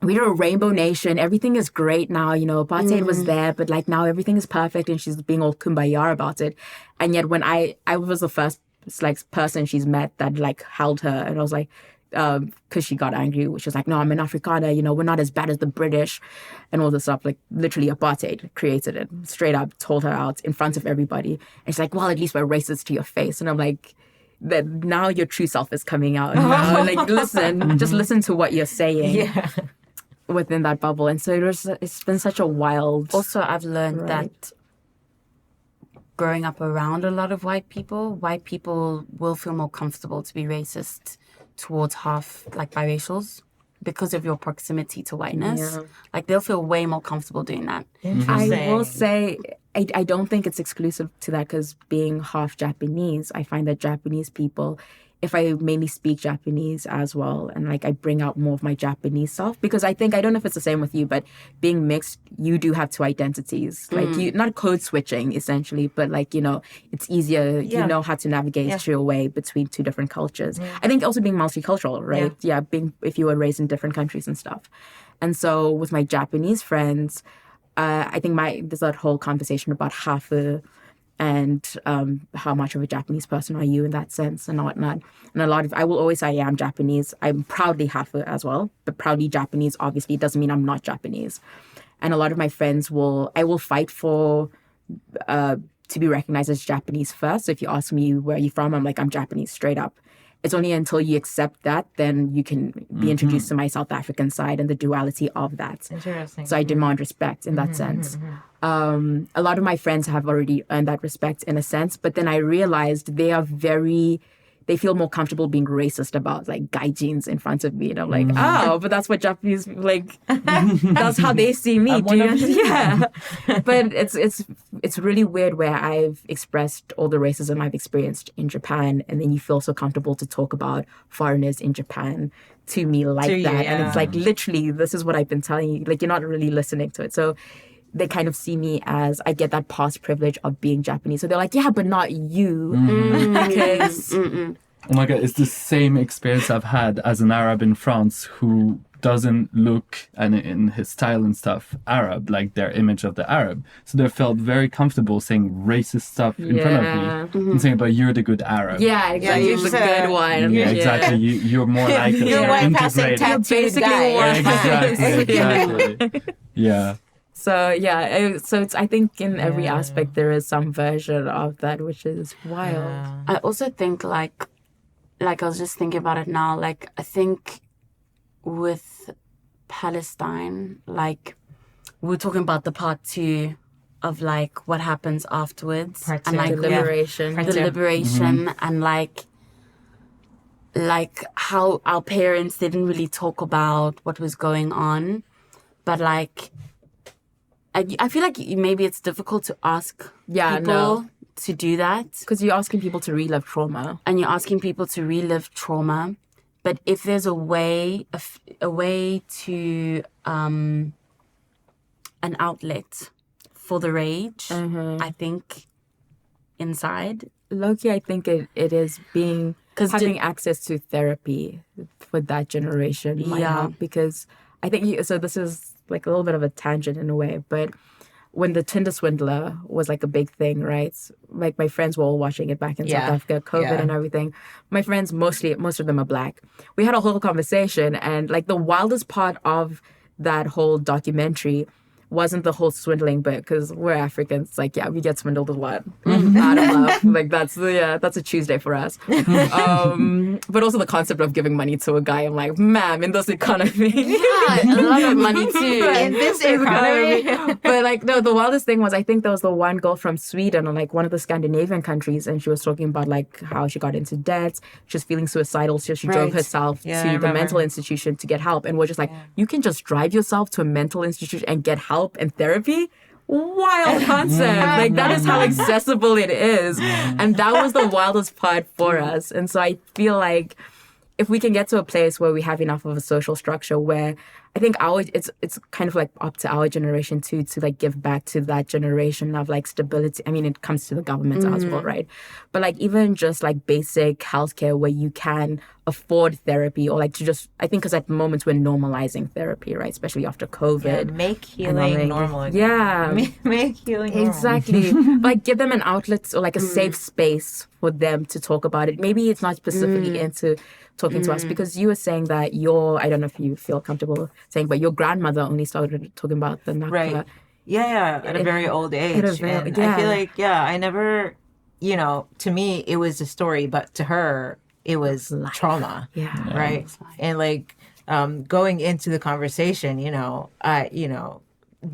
we're a rainbow nation. Everything is great now. You know, apartheid was there, but like now everything is perfect and she's being all kumbaya about it. And yet when I was the first like person she's met that like held her and I was like, because she got angry, which was like, no, I'm an Afrikaner, you know, we're not as bad as the British and all this stuff. Like literally apartheid created it, straight up told her out in front of everybody. And she's like, well, at least we're racist to your face. And I'm like, that now your true self is coming out. Now. Like, listen, just listen to what you're saying within that bubble. And so it's been such a wild... Also, I've learned that growing up around a lot of white people will feel more comfortable to be racist towards half, like, biracials because of your proximity to whiteness. Yeah. Like, they'll feel way more comfortable doing that. I will say, I don't think it's exclusive to that because being half Japanese, I find that Japanese people, if I mainly speak Japanese as well, and like I bring out more of my Japanese self, because I don't know if it's the same with you, but being mixed, you do have two identities. Like you, not code switching essentially, but like, you know, it's easier, you know how to navigate your way between two different cultures. I think also being multicultural, right? Yeah, being, if you were raised in different countries and stuff. And so with my Japanese friends, I think there's that whole conversation about half and how much of a Japanese person are you in that sense and whatnot. And I will always say, yeah, I'm Japanese. I'm proudly half as well, but proudly Japanese obviously doesn't mean I'm not Japanese. And a lot of my friends I will fight for to be recognized as Japanese first. So if you ask me where are you from, I'm like, I'm Japanese straight up. It's only until you accept that, then you can be introduced to my South African side and the duality of that. Interesting. So I demand respect in that sense. A lot of my friends have already earned that respect in a sense, but then I realized they feel more comfortable being racist about like gaijins in front of me. And I'm like, oh, but that's what Japanese, like, that's how they see me. Do you understand? Yeah. But it's really weird where I've expressed all the racism I've experienced in Japan, and then you feel so comfortable to talk about foreigners in Japan to me like that. Yeah. And it's like, literally, this is what I've been telling you. Like, you're not really listening to it. So they kind of see me as I get that past privilege of being Japanese. So they're like, yeah, but not you. Because... Oh my God, it's the same experience I've had as an Arab in France who doesn't look, and in his style and stuff, Arab, like their image of the Arab. So they felt very comfortable saying racist stuff in front of me and saying, but you're the good Arab. Yeah, exactly. You're the good one. Yeah, exactly. You're more like us. You're white passing Integrated. tattooed guy. Exactly. Yeah. So yeah, so it's, I think in every aspect there is some version of that, which is wild. I also think like I was just thinking about it now, like I think with Palestine, like we were talking about the part 2 of like what happens afterwards. Part 2. And like The liberation. the liberation and like how our parents didn't really talk about what was going on. But like I feel like maybe it's difficult to ask people to do that. Because you're asking people to relive trauma. And you're asking people to relive trauma. But if there's a way to an outlet for the rage, I think inside. Low-key, I think it is having access to therapy for that generation might help. Because I think, so this is like a little bit of a tangent in a way, but when the Tinder swindler was like a big thing, right? Like my friends were all watching it back in South Africa, COVID and everything. My friends, most of them are Black. We had a whole conversation, and like the wildest part of that whole documentary wasn't the whole swindling bit, because we're Africans. Like, yeah, we get swindled a lot out of love. Like that's a Tuesday for us. But also the concept of giving money to a guy, I'm like, ma'am, in this economy, A lot of money too. In this economy. But like, no, the wildest thing was, I think there was the one girl from Sweden or like one of the Scandinavian countries, and she was talking about like how she got into debt, she was feeling suicidal, so she drove herself to the mental institution to get help. And we're just like, you can just drive yourself to a mental institution and get help and therapy? Wild concept. Like, that is how accessible it is. And that was the wildest part for us. And so I feel like if we can get to a place where we have enough of a social structure where I think it's kind of like up to our generation too, to like give back to that generation of like stability. I mean, it comes to the government as well, right? But like even just like basic healthcare where you can afford therapy, or like to just, I think because at moments we're normalizing therapy, right? Especially after COVID. Make healing normal again. Yeah. Make healing normal. Exactly. Like give them an outlet or like a safe space for them to talk about it. Maybe it's not specifically into talking to us, because you were saying that I don't know if you feel comfortable saying, but your grandmother only started talking about the Nakba. Right. Yeah, at a very old age. And yeah. I feel like, I never, to me, it was a story, but to her, it was trauma. Yeah. Right. And like, going into the conversation,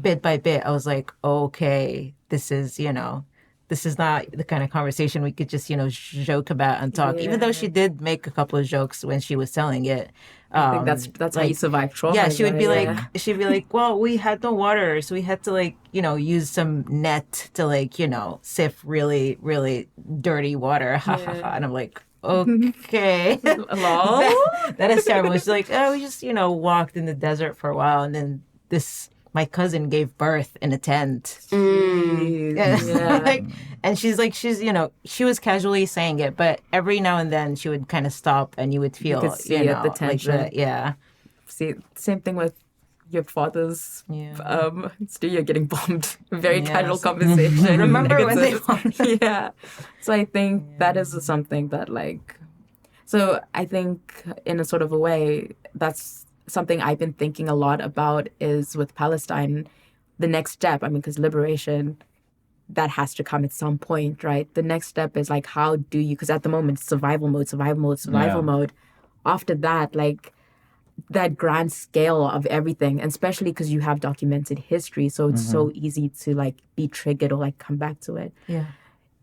bit by bit, I was like, okay, this is not the kind of conversation we could just, joke about and talk. Even though she did make a couple of jokes when she was telling it. I think that's how you survive trauma. Yeah, she would be like, well, we had no water, so we had to like, use some net to like, sift really, really dirty water. And I'm like, okay. That is terrible. She's like, we just, walked in the desert for a while, and then my cousin gave birth in a tent. And she's like, she was casually saying it, but every now and then she would kind of stop, and you would feel, the tension. like See, same thing with your father's Yeah. studio getting bombed. Very Yes. casual conversation. Remember when they Yeah. So I think that is something that like. So I think in a sort of a way, that's something I've been thinking a lot about is with Palestine, the next step. I mean, because liberation, that has to come at some point, right? The next step is like, how do you, because at the moment, it's survival mode. After that, like that grand scale of everything, and especially because you have documented history, so it's so easy to like be triggered or like come back to it. Yeah.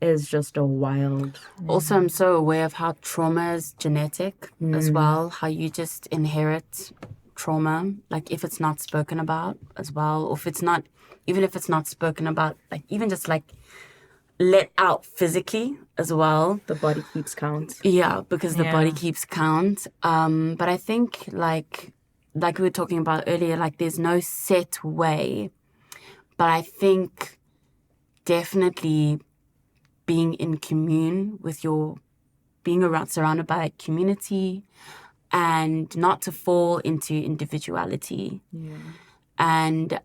Is just a wild. Also, I'm so aware of how trauma is genetic as well, how you just inherit trauma, like if it's not spoken about as well, or if it's not, even if it's not spoken about, like even just like let out physically as well. The body keeps count. Yeah, because the body keeps count. But I think like we were talking about earlier, like there's no set way, but I think definitely being in commune with being surrounded by a community and not to fall into individuality. Yeah. And,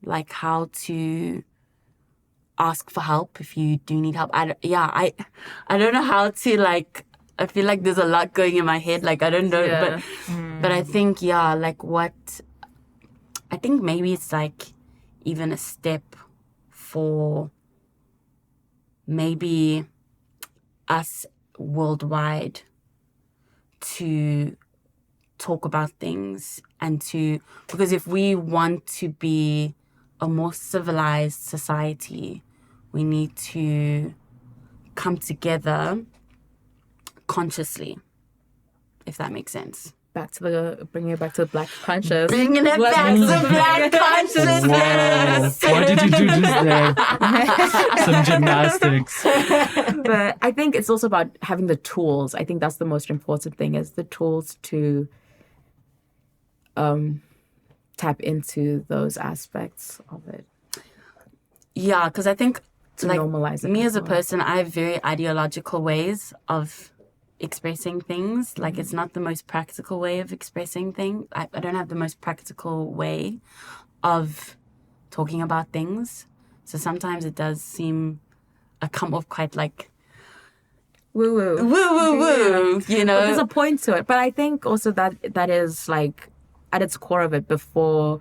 like how to ask for help if you do need help. I don't know how to like, I feel like there's a lot going in my head. Like, I don't know, but I think, like I think maybe it's like even a step for maybe us worldwide to talk about things because if we want to be a more civilized society, we need to come together consciously, if that makes sense. Bringing it back to the Black conscious. Bringing it back to Black consciousness. Whoa. What did you do just there? Some gymnastics. But I think it's also about having the tools. I think that's the most important thing, is the tools to tap into those aspects of it. Yeah, because I think To like normalize it me as as a well. person, I have very ideological ways of expressing things. Like it's not the most practical way of expressing things. I don't have the most practical way of talking about things. So sometimes it does seem I come off quite like Woo woo. woo, you But know. there's a point to it. But I think also that is like at its core of it, before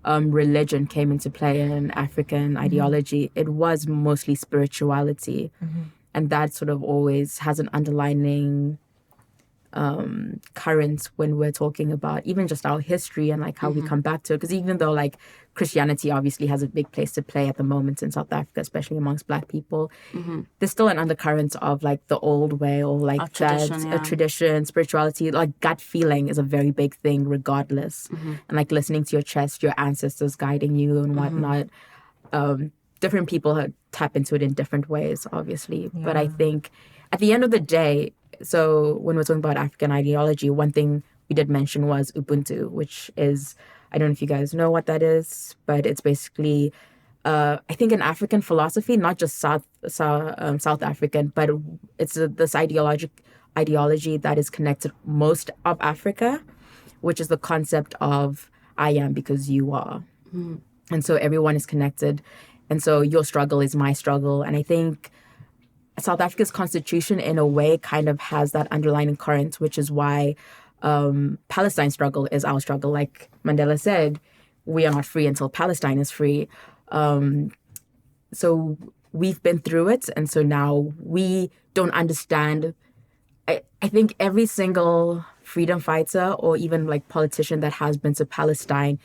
religion came into play in African ideology, it was mostly spirituality. And that sort of always has an underlining current when we're talking about even just our history and like how we come back to it. Because even though like Christianity obviously has a big place to play at the moment in South Africa, especially amongst Black people, there's still an undercurrent of like the old way or like a tradition, spirituality, like gut feeling is a very big thing regardless. And like listening to your chest, your ancestors guiding you and whatnot. Different people tap into it in different ways, obviously. Yeah. But I think at the end of the day, so when we're talking about African ideology, one thing we did mention was Ubuntu, which is, I don't know if you guys know what that is, but it's basically, I think an African philosophy, not just South African, but it's this ideology that is connected most of Africa, which is the concept of I am because you are. And so everyone is connected. And so your struggle is my struggle. And I think South Africa's constitution, in a way, kind of has that underlying current, which is why Palestine's struggle is our struggle. Like Mandela said, we are not free until Palestine is free. So we've been through it. And so now we don't understand. I think every single freedom fighter or even like politician that has been to Palestine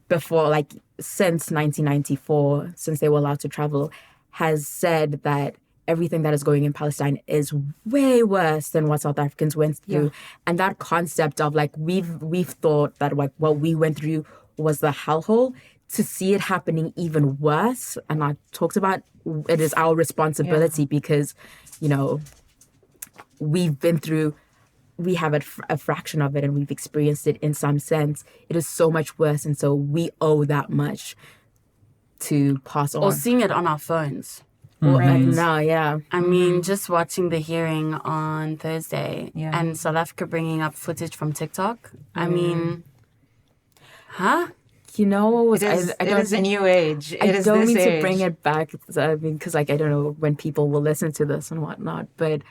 before, like since 1994, since they were allowed to travel, has said that everything that is going in Palestine is way worse than what South Africans went through. And that concept of like, we've thought that like what we went through was the hellhole, to see it happening even worse. And I talked about it is our responsibility because, you know, we've been through, we have a fraction of it and we've experienced it in some sense. It is so much worse. And so we owe that much to pass on. Or seeing it on our phones. I mean, just watching the hearing on Thursday and South Africa bringing up footage from TikTok. I mean, Huh? You know what was It is a new age. It is don't this mean age. to bring it back. I mean, because like I don't know when people will listen to this and whatnot. But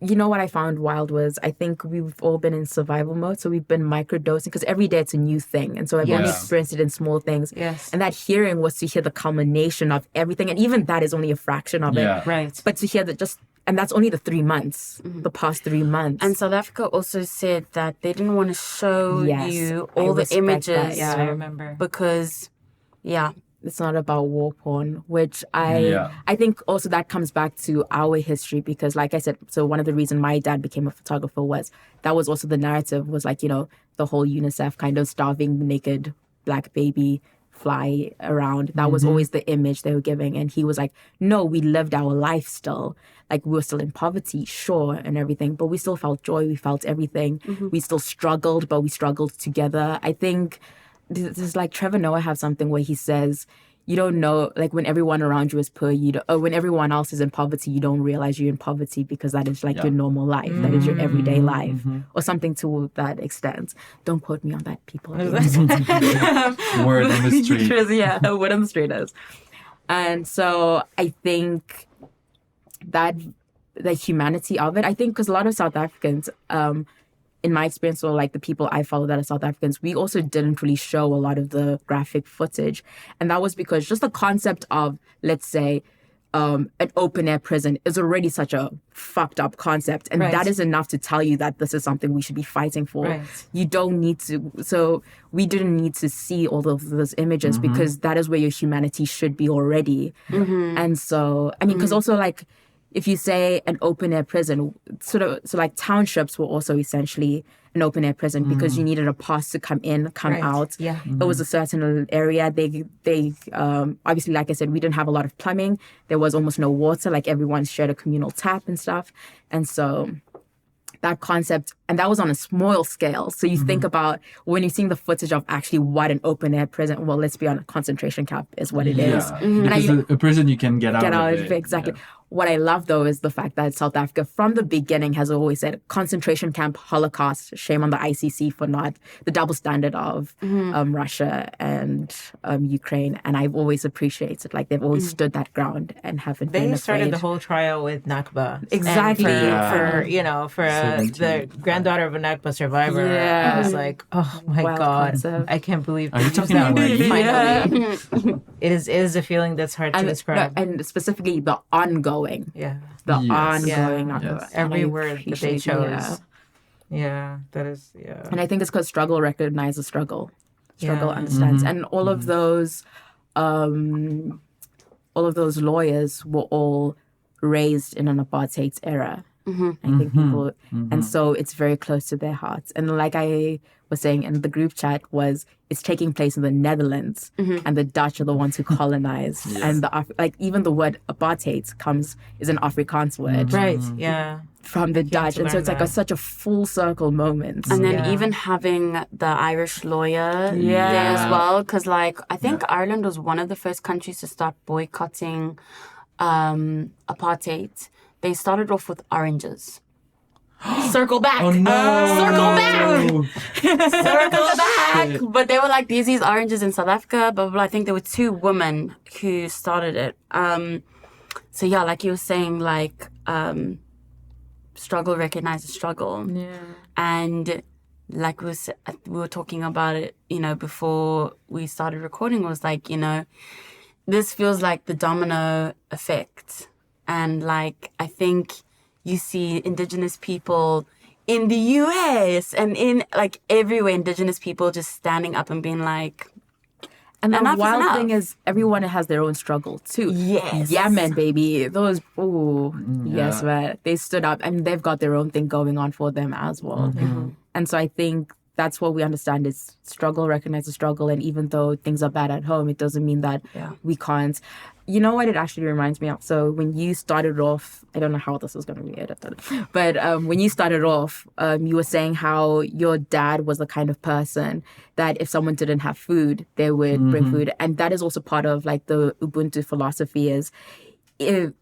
you know what I found wild was I think we've all been in survival mode, so we've been microdosing because every day it's a new thing, and so I've only experienced it in small things. Yes. And that hearing was to hear the culmination of everything, and even that is only a fraction of it. Right. But to hear that and that's only the 3 months, the past 3 months. And South Africa also said that they didn't want to show Yes, you I all the respect images. that, Yeah, I remember. Because, yeah. It's not about war porn, which I think also that comes back to our history because like I said, so one of the reasons my dad became a photographer was that was also the narrative was like, you know, the whole UNICEF kind of starving naked black baby fly around. That was always the image they were giving. And he was like, no, we lived our life still. Like we were still in poverty, sure, and everything, but we still felt joy. We felt everything. We still struggled, but we struggled together. I think this is like Trevor Noah have something where he says, you don't know, like when everyone around you is poor, or when everyone else is in poverty, you don't realize you're in poverty because that is like your normal life. That is your everyday life or something to that extent. Don't quote me on that, people. Word on the street. Yeah, word on the street is. And so I think that the humanity of it, I think because a lot of South Africans, in my experience, or like the people I follow that are South Africans, we also didn't really show a lot of the graphic footage. And that was because just the concept of, let's say, an open air prison is already such a fucked up concept. And that is enough to tell you that this is something we should be fighting for. Right. You don't need to. So we didn't need to see all of those images because that is where your humanity should be already. And so, I mean, because also like, if you say an open air prison, so like townships were also essentially an open air prison because you needed a pass to come in, come out. Yeah. It was a certain area. They obviously, like I said, we didn't have a lot of plumbing. There was almost no water. Like everyone shared a communal tap and stuff. And so that concept, and that was on a small scale. So you think about when you're seeing the footage of actually what an open air prison, well, let's be honest, concentration camp is what it is. Because a prison you can get out of it. Exactly. Yeah. What I love, though, is the fact that South Africa, from the beginning, has always said concentration camp, Holocaust, shame on the ICC for not the double standard of Russia and Ukraine. And I've always appreciated, like, they've always stood that ground and haven't been afraid. They started the whole trial with Nakba. Exactly. For the granddaughter of a Nakba survivor. I was like, oh my God, concept. I can't believe Are you talking about finally. It is a feeling that's hard to describe. No, and specifically the ongoing. Ongoing. Every word that they chose. That is, And I think it's because struggle recognizes struggle. Struggle understands. And all of those lawyers were all raised in an apartheid era. I think people, and so it's very close to their hearts. And like I was saying in the group chat, it's taking place in the Netherlands, and the Dutch are the ones who colonized. And even the word apartheid is an Afrikaans word, right? Yeah, from the Dutch, and so it's like such a full circle moment. And then even having the Irish lawyer there as well, because like I think Ireland was one of the first countries to start boycotting apartheid. They started off with oranges. Circle back. Oh no! Circle back. Circle back. But they were like, these oranges in South Africa, blah, blah, blah. I think there were 2 women who started it. So yeah, like you were saying, like struggle recognizes struggle. Yeah. And like we were talking about it, before we started recording, was like, this feels like the domino effect. And like, I think you see Indigenous people in the US and in like everywhere, Indigenous people just standing up and being like, and the wild thing is everyone has their own struggle too. Yes. Yeah, man, baby. Those, yes, man. They stood up and they've got their own thing going on for them as well. And so I think that's what we understand is struggle, recognize the struggle. And even though things are bad at home, it doesn't mean that we can't. You know what it actually reminds me of? So when you started off, I don't know how this is going to be edited, but when you started off, you were saying how your dad was the kind of person that if someone didn't have food, they would bring food. And that is also part of like the Ubuntu philosophy is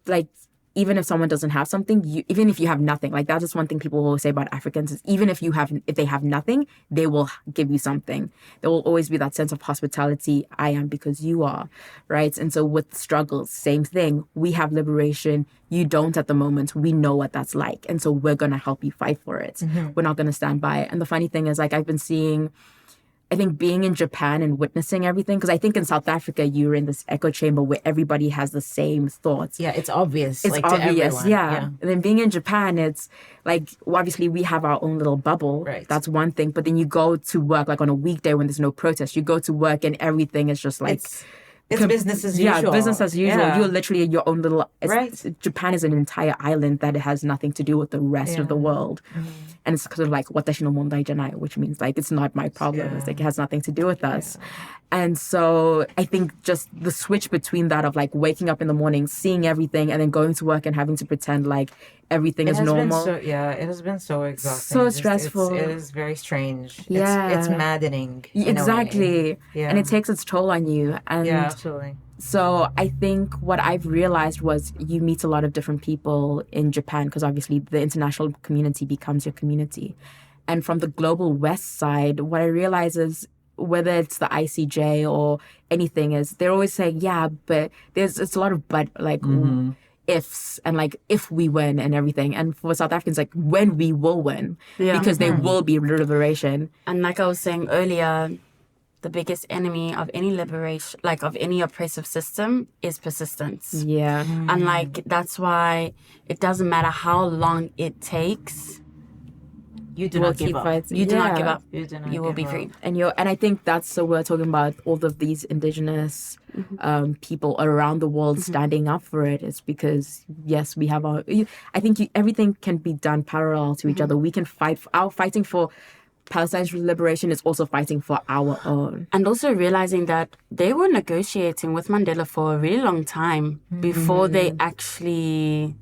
like even if someone doesn't have something, even if you have nothing, like that's just one thing people will always say about Africans is even if they have nothing, they will give you something. There will always be that sense of hospitality. I am because you are, right? And so with struggles, same thing. We have liberation. You don't at the moment. We know what that's like. And so we're going to help you fight for it. We're not going to stand by it. And the funny thing is, like, I've been seeing, I think being in Japan and witnessing everything, because I think in South Africa, you're in this echo chamber where everybody has the same thoughts. Yeah, it's obvious. It's like, obvious, to everyone. yeah. And then being in Japan, it's like, obviously we have our own little bubble. Right. That's one thing. But then you go to work, like on a weekday when there's no protest, you go to work and everything is just like... It's business as usual. Yeah, business as usual. Yeah. You're literally in your own little... Right. Japan is an entire island that has nothing to do with the rest of the world. And it's kind of like, watashi no mondai janai, which means like, it's not my problem. It's like, it has nothing to do with us. And so I think just the switch between that of like waking up in the morning, seeing everything, and then going to work and having to pretend like everything is normal. It has been so exhausting. So stressful. It is very strange. Yeah. It's maddening. Exactly. Yeah. And it takes its toll on you. And yeah, absolutely. so I think what I've realized was you meet a lot of different people in Japan because obviously the international community becomes your community. And from the global West side, what I realize is whether it's the ICJ or anything is they're always saying, yeah, but it's a lot of ifs and like if we win and everything. And for South Africans, like when we will win because there will be liberation. And like I was saying earlier, the biggest enemy of any liberation, like of any oppressive system, is persistence. Yeah. And like that's why it doesn't matter how long it takes. You do not give up. You do not give up. You will be free. And I think that's so we're talking about all of these indigenous people around the world standing up for it. It's because yes, we have everything can be done parallel to each other. We can fight. Our fighting for Palestine's liberation is also fighting for our own. And also realizing that they were negotiating with Mandela for a really long time before they actually,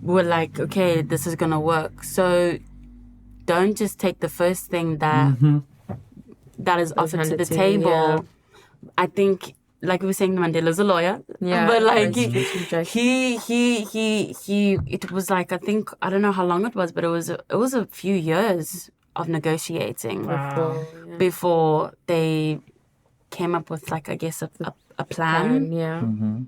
were like, okay, this is going to work. So don't just take the first thing that is offered to the table. Yeah. I think, like we were saying, Mandela's a lawyer. Yeah. But like he it was like, I don't know how long it was, but it was a few years of negotiating before they came up with like, I guess, a plan.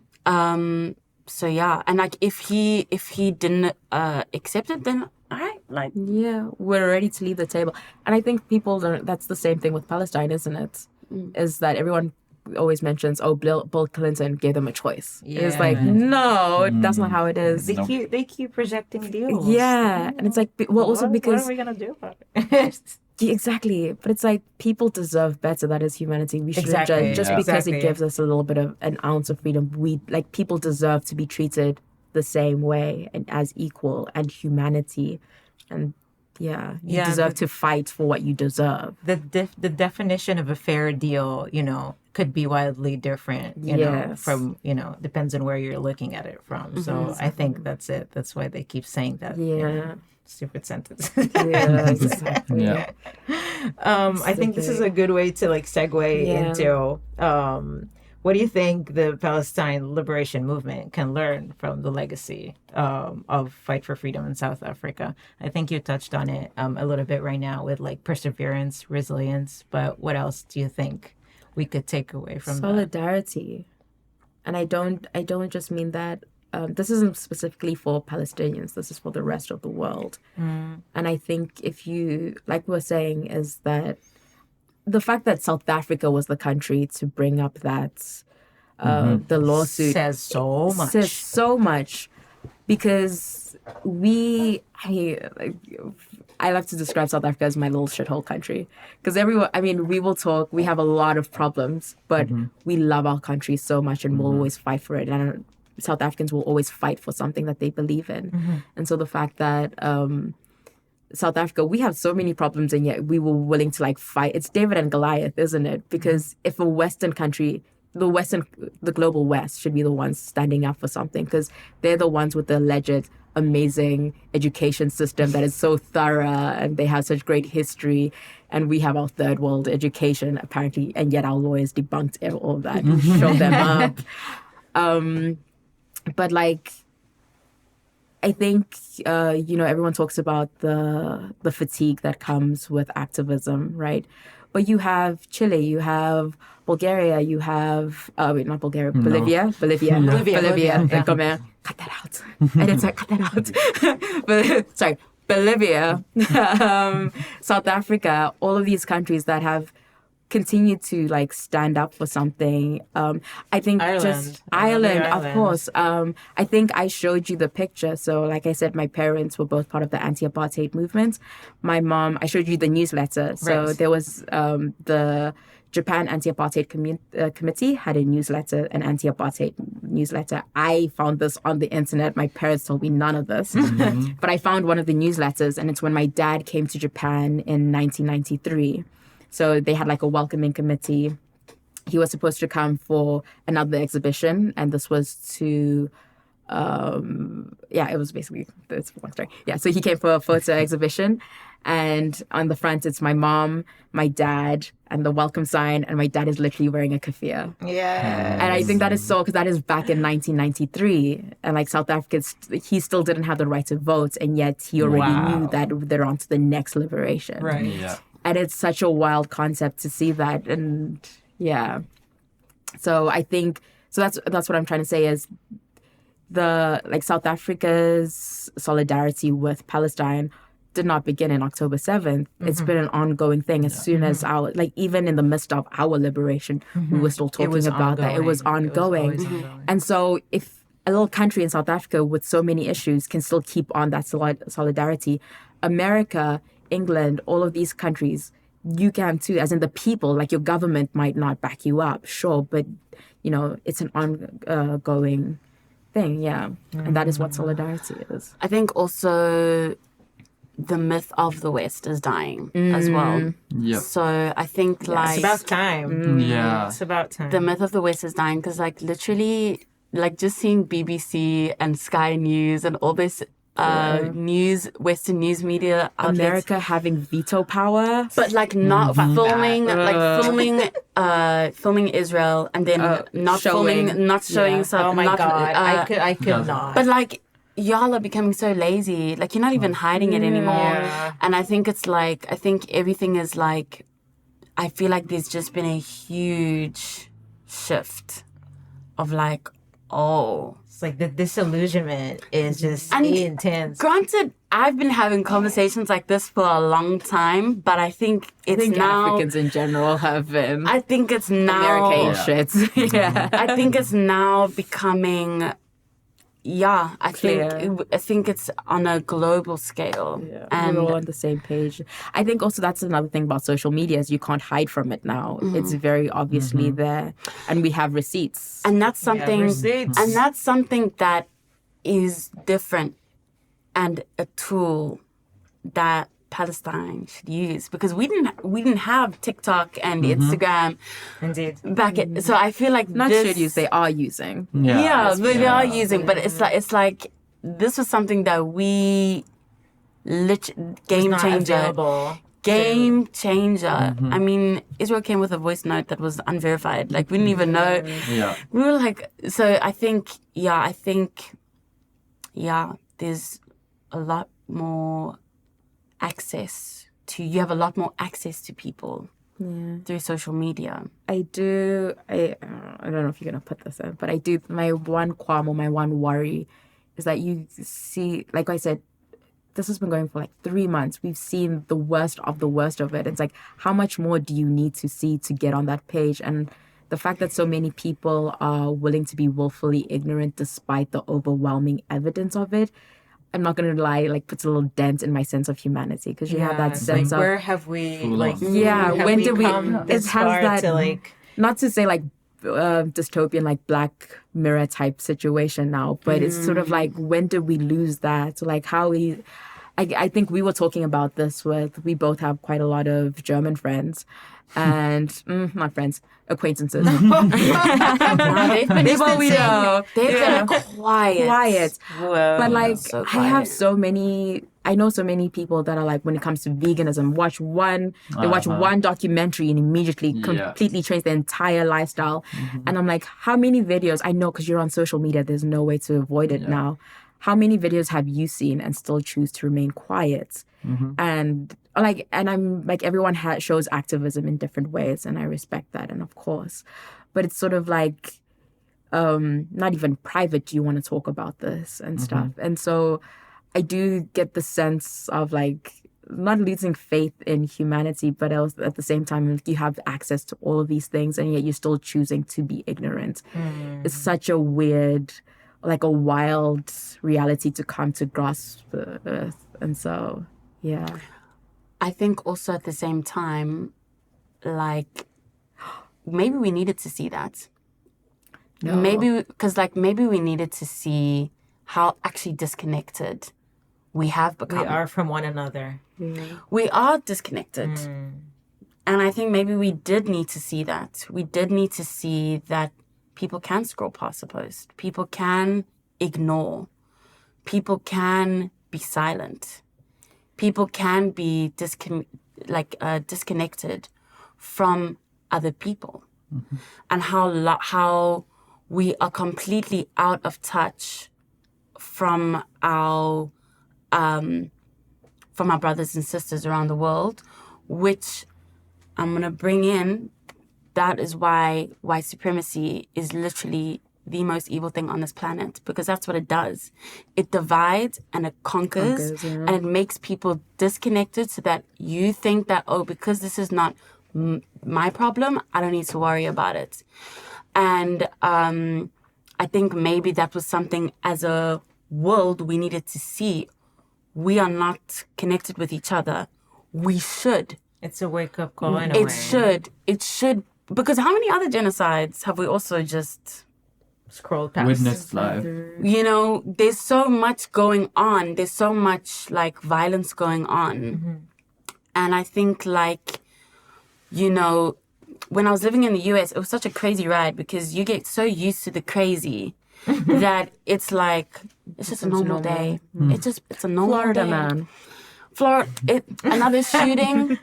So yeah, and like if he didn't accept it, then all right, like we're ready to leave the table. And I think people don't. That's the same thing with Palestine, isn't it? Is that everyone always mentions, Bill Clinton gave them a choice. It's like, no, that's not how it is. They keep projecting deals. Yeah, and it's like, well, also because what are we gonna do about it? Exactly, but it's like people deserve better. That is humanity. We shouldn't judge just because it gives us a little bit of an ounce of freedom. We like people deserve to be treated the same way and as equal and humanity, and you deserve to fight for what you deserve. The definition of a fair deal, could be wildly different. You know, from depends on where you're looking at it from. So I think that's it. That's why they keep saying that. Yeah. Stupid sentence. Exactly. I think this is a good way to like segue into what do you think the Palestine liberation movement can learn from the legacy of fight for freedom in South Africa? I think you touched on it a little bit right now with like perseverance, resilience, but what else do you think we could take away from solidarity? And I don't just mean that. This isn't specifically for Palestinians. This is for the rest of the world. And I think if you, like we're saying, is that the fact that South Africa was the country to bring up that the lawsuit says so much. Says so much because I like to describe South Africa as my little shithole country because we will talk. We have a lot of problems, but we love our country so much and we'll always fight for it. And South Africans will always fight for something that they believe in. And so the fact that South Africa, we have so many problems and yet we were willing to like fight. It's David and Goliath, isn't it? Because if a Western country, the global West should be the ones standing up for something because they're the ones with the alleged amazing education system that is so thorough and they have such great history. And we have our third world education apparently, and yet our lawyers debunked all of that, showed them up. but like, I think, everyone talks about the fatigue that comes with activism, right? But you have Chile, you have Bulgaria, you have, not Bulgaria, Bolivia. Yeah. Cut that out. I didn't say cut that out. But, sorry, Bolivia, South Africa, all of these countries that have continue to like stand up for something. I think Ireland, of course. I think I showed you the picture. So like I said, my parents were both part of the anti-apartheid movement. My mom, I showed you the newsletter. So there was the Japan Anti-Apartheid Committee had a newsletter, an anti-apartheid newsletter. I found this on the internet. My parents told me none of this. But I found one of the newsletters, and it's when my dad came to Japan in 1993. So they had like a welcoming committee. He was supposed to come for another exhibition, and this was to, it was basically, it's a long story. Yeah, so he came for a photo exhibition, and on the front it's my mom, my dad, and the welcome sign, and my dad is literally wearing a keffiyeh. Yeah. And I think that is so, because that is back in 1993, and like South Africa, he still didn't have the right to vote, and yet he already knew that they're on to the next liberation. Right. Yeah. And it's such a wild concept to see that. And yeah. So I think, that's what I'm trying to say is South Africa's solidarity with Palestine did not begin in October 7th. It's been an ongoing thing as soon as even in the midst of our liberation, we were still talking about that. It was ongoing. And so if a little country in South Africa with so many issues can still keep on that solidarity, America, England, all of these countries, you can too, as in the people, like your government might not back you up, sure, but it's an ongoing thing, yeah. And that is what solidarity is. I think also the myth of the West is dying as well. Yep. So I think It's about time. Yeah. It's about time. the myth of the West is dying because like literally like just seeing BBC and Sky News and all this Western news media outlets, America having veto power, but like not filming filming Israel and then not showing. filming, not showing something. Oh my God. I could not. But like y'all are becoming so lazy. Like you're not even hiding it anymore. Yeah. And I think everything is like, I feel like there's just been a huge shift of like, It's like the disillusionment is just And intense. granted, I've been having conversations like this for a long time, but I think it's now. Africans in general have been. I think it's now. American shit. Yeah. I think it's now becoming. Yeah, I think it's on a global scale. Yeah, and we're all on the same page. I think also that's another thing about social media is you can't hide from it now. It's very obviously there, and we have receipts. And that's something. receipts. And that's something that is different, and a tool that Palestine should use, because we didn't have TikTok and Instagram Indeed. back at. So I feel like Not this, should use, they are using. Yeah, they are using, but it's like this was something that we game Not changer. available. Game changer. I mean, Israel came with a voice note that was unverified. Like we didn't even know. Yeah. We were like, so I think, there's a lot more access to. You have a lot more access to people through social media. I don't know if you're going to put this in, but I do. My one qualm or my one worry is that you see, like I said, this has been going for like 3 months. We've seen the worst of it. It's like, how much more do you need to see to get on that page? And the fact that so many people are willing to be willfully ignorant despite the overwhelming evidence of it, I'm not going to lie, like puts a little dent in my sense of humanity, because you have that it's sense like, of, where have we when did we come this it far has that to like not to say like dystopian like Black Mirror type situation now, but it's sort of like, when did we lose that? Like how I think we were talking about this we both have quite a lot of German friends and not friends, acquaintances. They've been People we know. They've been quiet. But like So I have quiet. so many I know so many people that are like, when it comes to veganism, they watch one documentary and immediately completely change their entire lifestyle. And I'm like, how many videos? I know, because you're on social media, there's no way to avoid it now. How many videos have you seen and still choose to remain quiet? And I'm like, everyone shows activism in different ways, and I respect that, and of course, but it's sort of like, not even private. Do you want to talk about this and stuff? And so I do get the sense of like not losing faith in humanity, but at the same time, you have access to all of these things, and yet you're still choosing to be ignorant. It's such a weird, like a wild reality to come to grasp the earth. And so, yeah. I think also at the same time, like, maybe we needed to see that. No. Maybe we needed to see how actually disconnected we have become. We are from one another. We are disconnected. And I think maybe we did need to see that. We did need to see that people can scroll past a post. People can ignore. People can be silent. People can be disconnected from other people. And how we are completely out of touch from our brothers and sisters around the world, which I'm going to bring in. That is why white supremacy is literally the most evil thing on this planet, because that's what it does. It divides and it conquers and it makes people disconnected, so that you think that, oh, because this is not my problem, I don't need to worry about it. And I think maybe that was something as a world we needed to see. We are not connected with each other. We should. It's a wake-up call in a way. It should. Because how many other genocides have we also just scrolled past? Witnessed live. You know, there's so much going on. There's so much, like, violence going on. And I think, like, you know, when I was living in the US, it was such a crazy ride, because you get so used to the crazy that it's like, it's just a normal day. It's a normal Florida, day. man. Another shooting.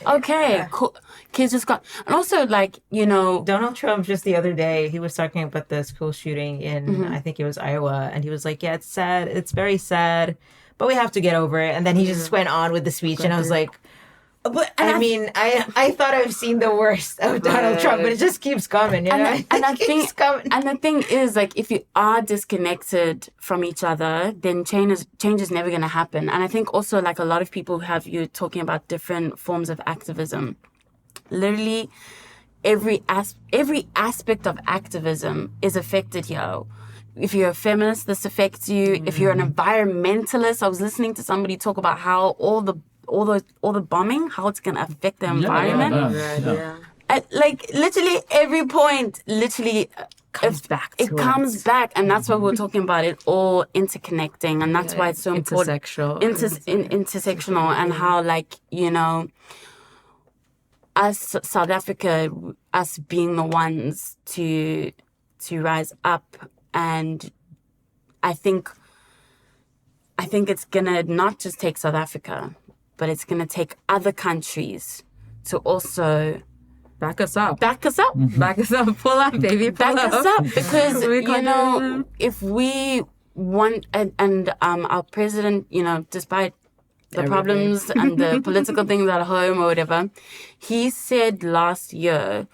Okay, cool. Kids just got, and also, like, you know, Donald Trump just the other day, he was talking about the school shooting in, I think it was Iowa, and he was like, yeah, it's sad. It's very sad, but we have to get over it. And then he just went on with the speech, and I was like, but I mean, I thought I've seen the worst of Donald Trump, but it just keeps coming, you know? And the thing is, like, if you are disconnected from each other, then change is never going to happen. And I think also, like, a lot of people you're talking about different forms of activism. Literally, every aspect of activism is affected here. If you're a feminist, this affects you. If you're an environmentalist, I was listening to somebody talk about how all the bombing, how it's going to affect the environment. Like, literally every point Comes back. It comes back, and that's what we're talking about. It all interconnecting, and that's why it's so important. Intersectional, and how, like, you know, us South Africa, us being the ones to rise up, and I think it's gonna not just take South Africa, but it's gonna take other countries to also back us up. Back us up. Pull up, baby. Back us up. Because, you know, if we want, and our president, you know, despite the problems and the political things at home or whatever, he said last year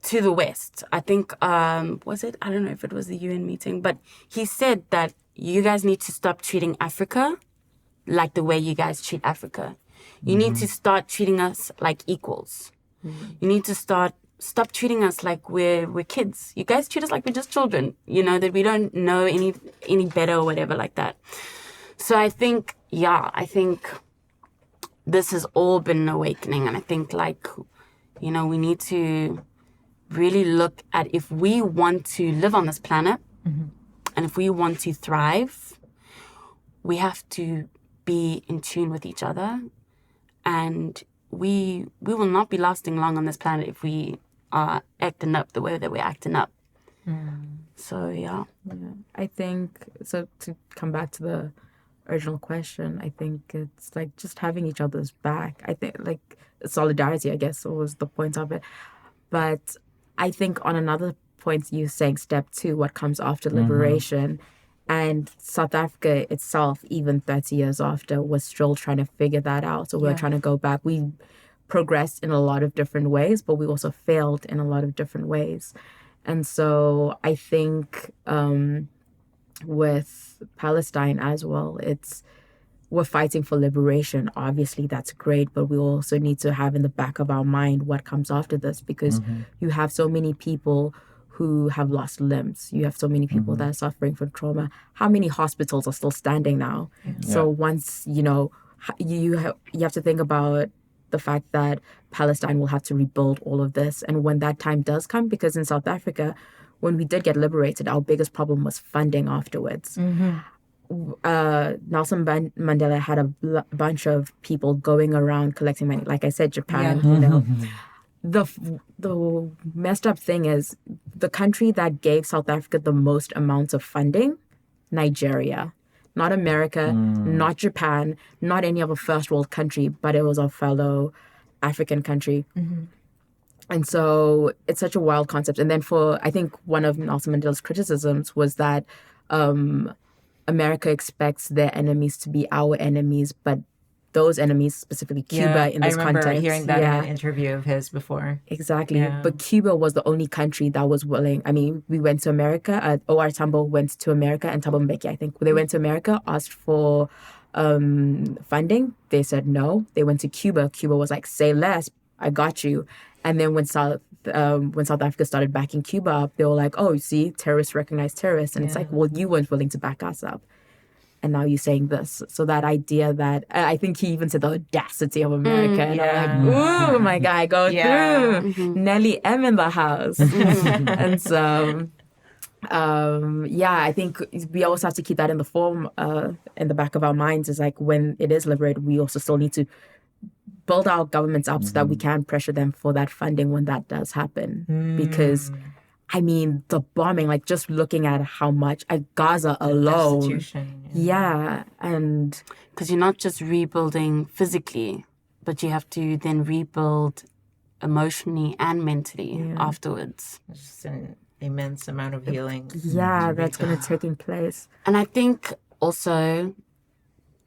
to the West, I think, was it? I don't know if it was the UN meeting, but he said that you guys need to stop treating Africa like the way you guys treat Africa. You need to start treating us like equals. You need to stop treating us like we're kids. You guys treat us like we're just children, you know, that we don't know any better or whatever like that. So I think this has all been an awakening. And I think, like, you know, we need to really look at, if we want to live on this planet and if we want to thrive, we have to be in tune with each other. And we will not be lasting long on this planet if we are acting up the way that we're acting up. So, yeah. I think, so to come back to the original question, I think it's like just having each other's back. I think like solidarity, I guess, was the point of it. But I think on another point, you saying step 2, what comes after liberation, and South Africa itself, even 30 years after, was still trying to figure that out. So we're trying to go back. We progressed in a lot of different ways, but we also failed in a lot of different ways. And so I think with Palestine as well, we're fighting for liberation. Obviously, that's great, but we also need to have in the back of our mind what comes after this, because you have so many people who have lost limbs. You have so many people that are suffering from trauma. How many hospitals are still standing now? So once, you have to think about the fact that Palestine will have to rebuild all of this. And when that time does come, because in South Africa, when we did get liberated, our biggest problem was funding afterwards. Nelson Mandela had a bunch of people going around collecting money. Like I said, Japan, The messed up thing is the country that gave South Africa the most amounts of funding, Nigeria. Not America, not Japan, not any other first world country, but it was a fellow African country. And so it's such a wild concept. And then I think one of Nelson Mandela's criticisms was that America expects their enemies to be our enemies, but those enemies, specifically Cuba in this context. I remember hearing that in an interview of his before. Exactly. Yeah. But Cuba was the only country that was willing. I mean, we went to America. O.R. Tambo went to America, and Thabo Mbeki, I think. They went to America, asked for funding. They said no. They went to Cuba. Cuba was like, say less, I got you. And then when South Africa started backing Cuba up, they were like, oh, you see, terrorists recognize terrorists. And it's like, well, you weren't willing to back us up. And now you're saying this. So that idea that, I think he even said the audacity of America. And I'm like, ooh, my guy, go through. Nelly M in the house. And so, I think we also have to keep that in the back of our minds, is like when it is liberated, we also still need to build our governments up so that we can pressure them for that funding when that does happen. Because I mean, the bombing, like just looking at how much at Gaza alone. And because you're not just rebuilding physically, but you have to then rebuild emotionally and mentally afterwards. It's just an immense amount of healing. Yeah, that's going to take place. And I think also,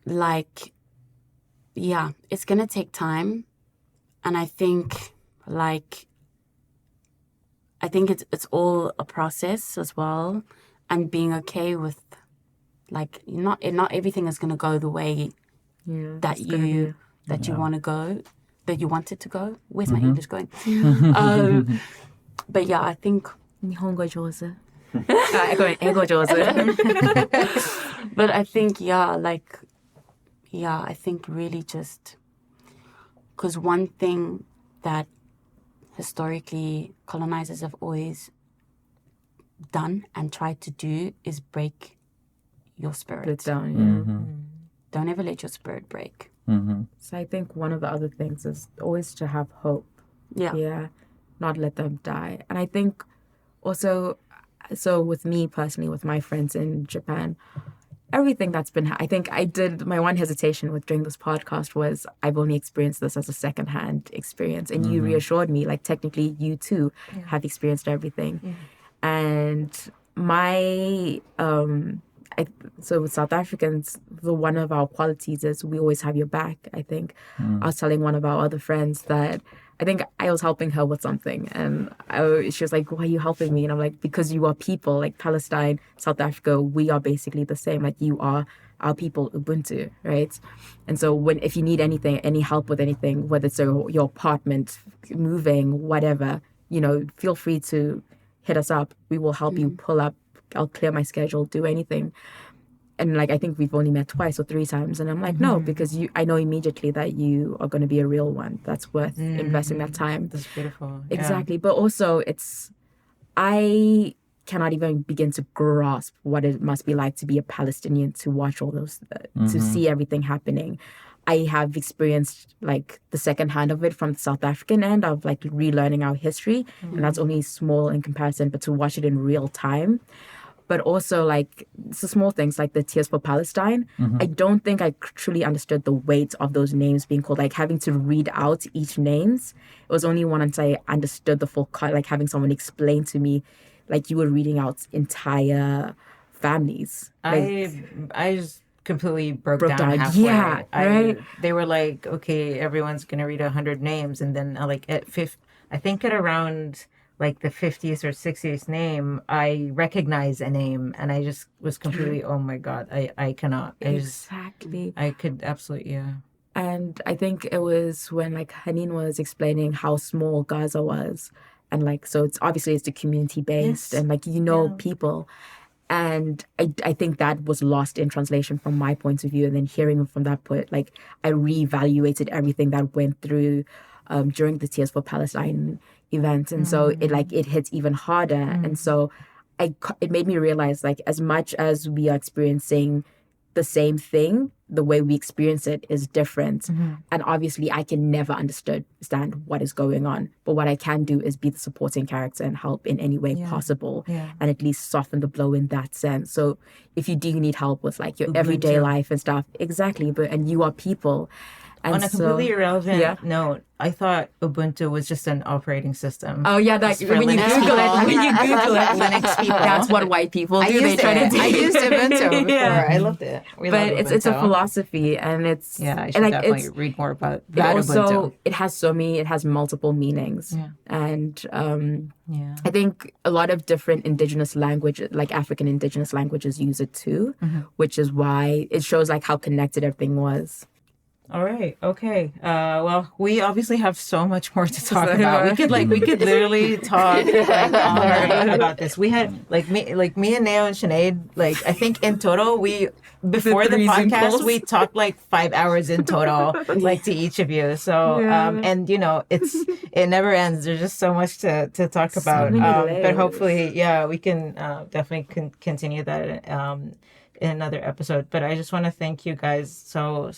like, it's going to take time. And I think, it's all a process as well, and being okay with, like, not everything is going to go the way that you want to go, that you want it to go. Where's my English going? But I think Nihongo jozu. But I think I think really just because one thing that historically colonizers have always done and tried to do is break your spirit. Don't ever let your spirit break. So I think one of the other things is always to have hope. Not let them die. And I think also, so with me personally, with my friends in Japan, everything that's been, I think my one hesitation with doing this podcast was I've only experienced this as a secondhand experience. And you reassured me, like, technically you too have experienced everything. And so with South Africans, one of our qualities is we always have your back, I think. I was telling one of our other friends that I think I was helping her with something, and she was like, why are you helping me? And I'm like, because you are people, like Palestine, South Africa, we are basically the same. Like, you are our people, Ubuntu, right? And so if you need anything, any help with anything, whether it's your apartment, moving, whatever, feel free to hit us up. We will help you pull up. I'll clear my schedule, do anything. And like, I think we've only met twice or 3 times. And I'm like, no, because I know immediately that you are going to be a real one. That's worth investing that time. That's beautiful. Exactly. But also I cannot even begin to grasp what it must be like to be a Palestinian, to watch all those, to see everything happening. I have experienced like the second hand of it from the South African end of like relearning our history. And that's only small in comparison, but to watch it in real time. but also like it's the small things like the Tears for Palestine. I don't think I truly understood the weight of those names being called, like having to read out each names. It was only once I understood the full like having someone explain to me, like you were reading out entire families. Like, I just completely broke Broke down down. halfway. Yeah, right? They were like, okay, everyone's gonna read 100 names, and then like I think at around like the 50th or 60th name, I recognize a name, and I just was completely, oh my god, I cannot. exactly. I could absolutely, yeah. And I think it was when like Hanin was explaining how small Gaza was, and like so it's obviously it's the community based, Yes. and like people. And I think that was lost in translation from my point of view. And then hearing from that point, like I reevaluated everything that went through during the Tears for Palestine event. And so it hits even harder. And so it made me realize, like, as much as we are experiencing the same thing, the way we experience it is different. And obviously I can never understand what is going on. But what I can do is be the supporting character and help in any way possible, and at least soften the blow in that sense. So if you do need help with like your everyday life and stuff, exactly, and you are people. And on a completely irrelevant note, I thought Ubuntu was just an operating system. Oh yeah, that for when you Linux Google it, people. Linux people. that's what white people do. I used Ubuntu before. Yeah. I loved it. But it's a philosophy, and it's I should definitely read more about that. Ubuntu. It has multiple meanings, and I think a lot of different indigenous languages, like African indigenous languages, use it too, which is why it shows like how connected everything was. All right. Okay. Well, we obviously have so much more to talk about. We could literally talk like, all night about this. We had me and Neo and Sinead. Like I think in total before the podcast we talked like 5 hours in total, like to each of you. So and it never ends. There's just so much to talk about. But hopefully, we can definitely continue that. In another episode, but I just want to thank you guys so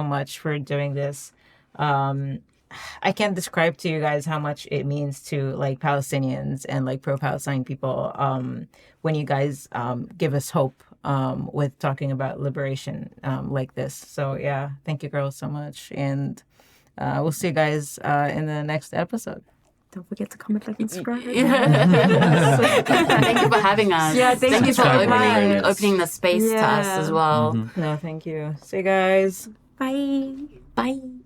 much for doing this. I can't describe to you guys how much it means to like Palestinians and like pro-Palestine people when you guys give us hope with talking about liberation like this. So yeah, thank you girls so much, and we'll see you guys in the next episode. Don't forget to comment, like, and subscribe. Thank you for having us. Yeah, thank you for opening the space to us as well. No, thank you. See you guys. Bye. Bye.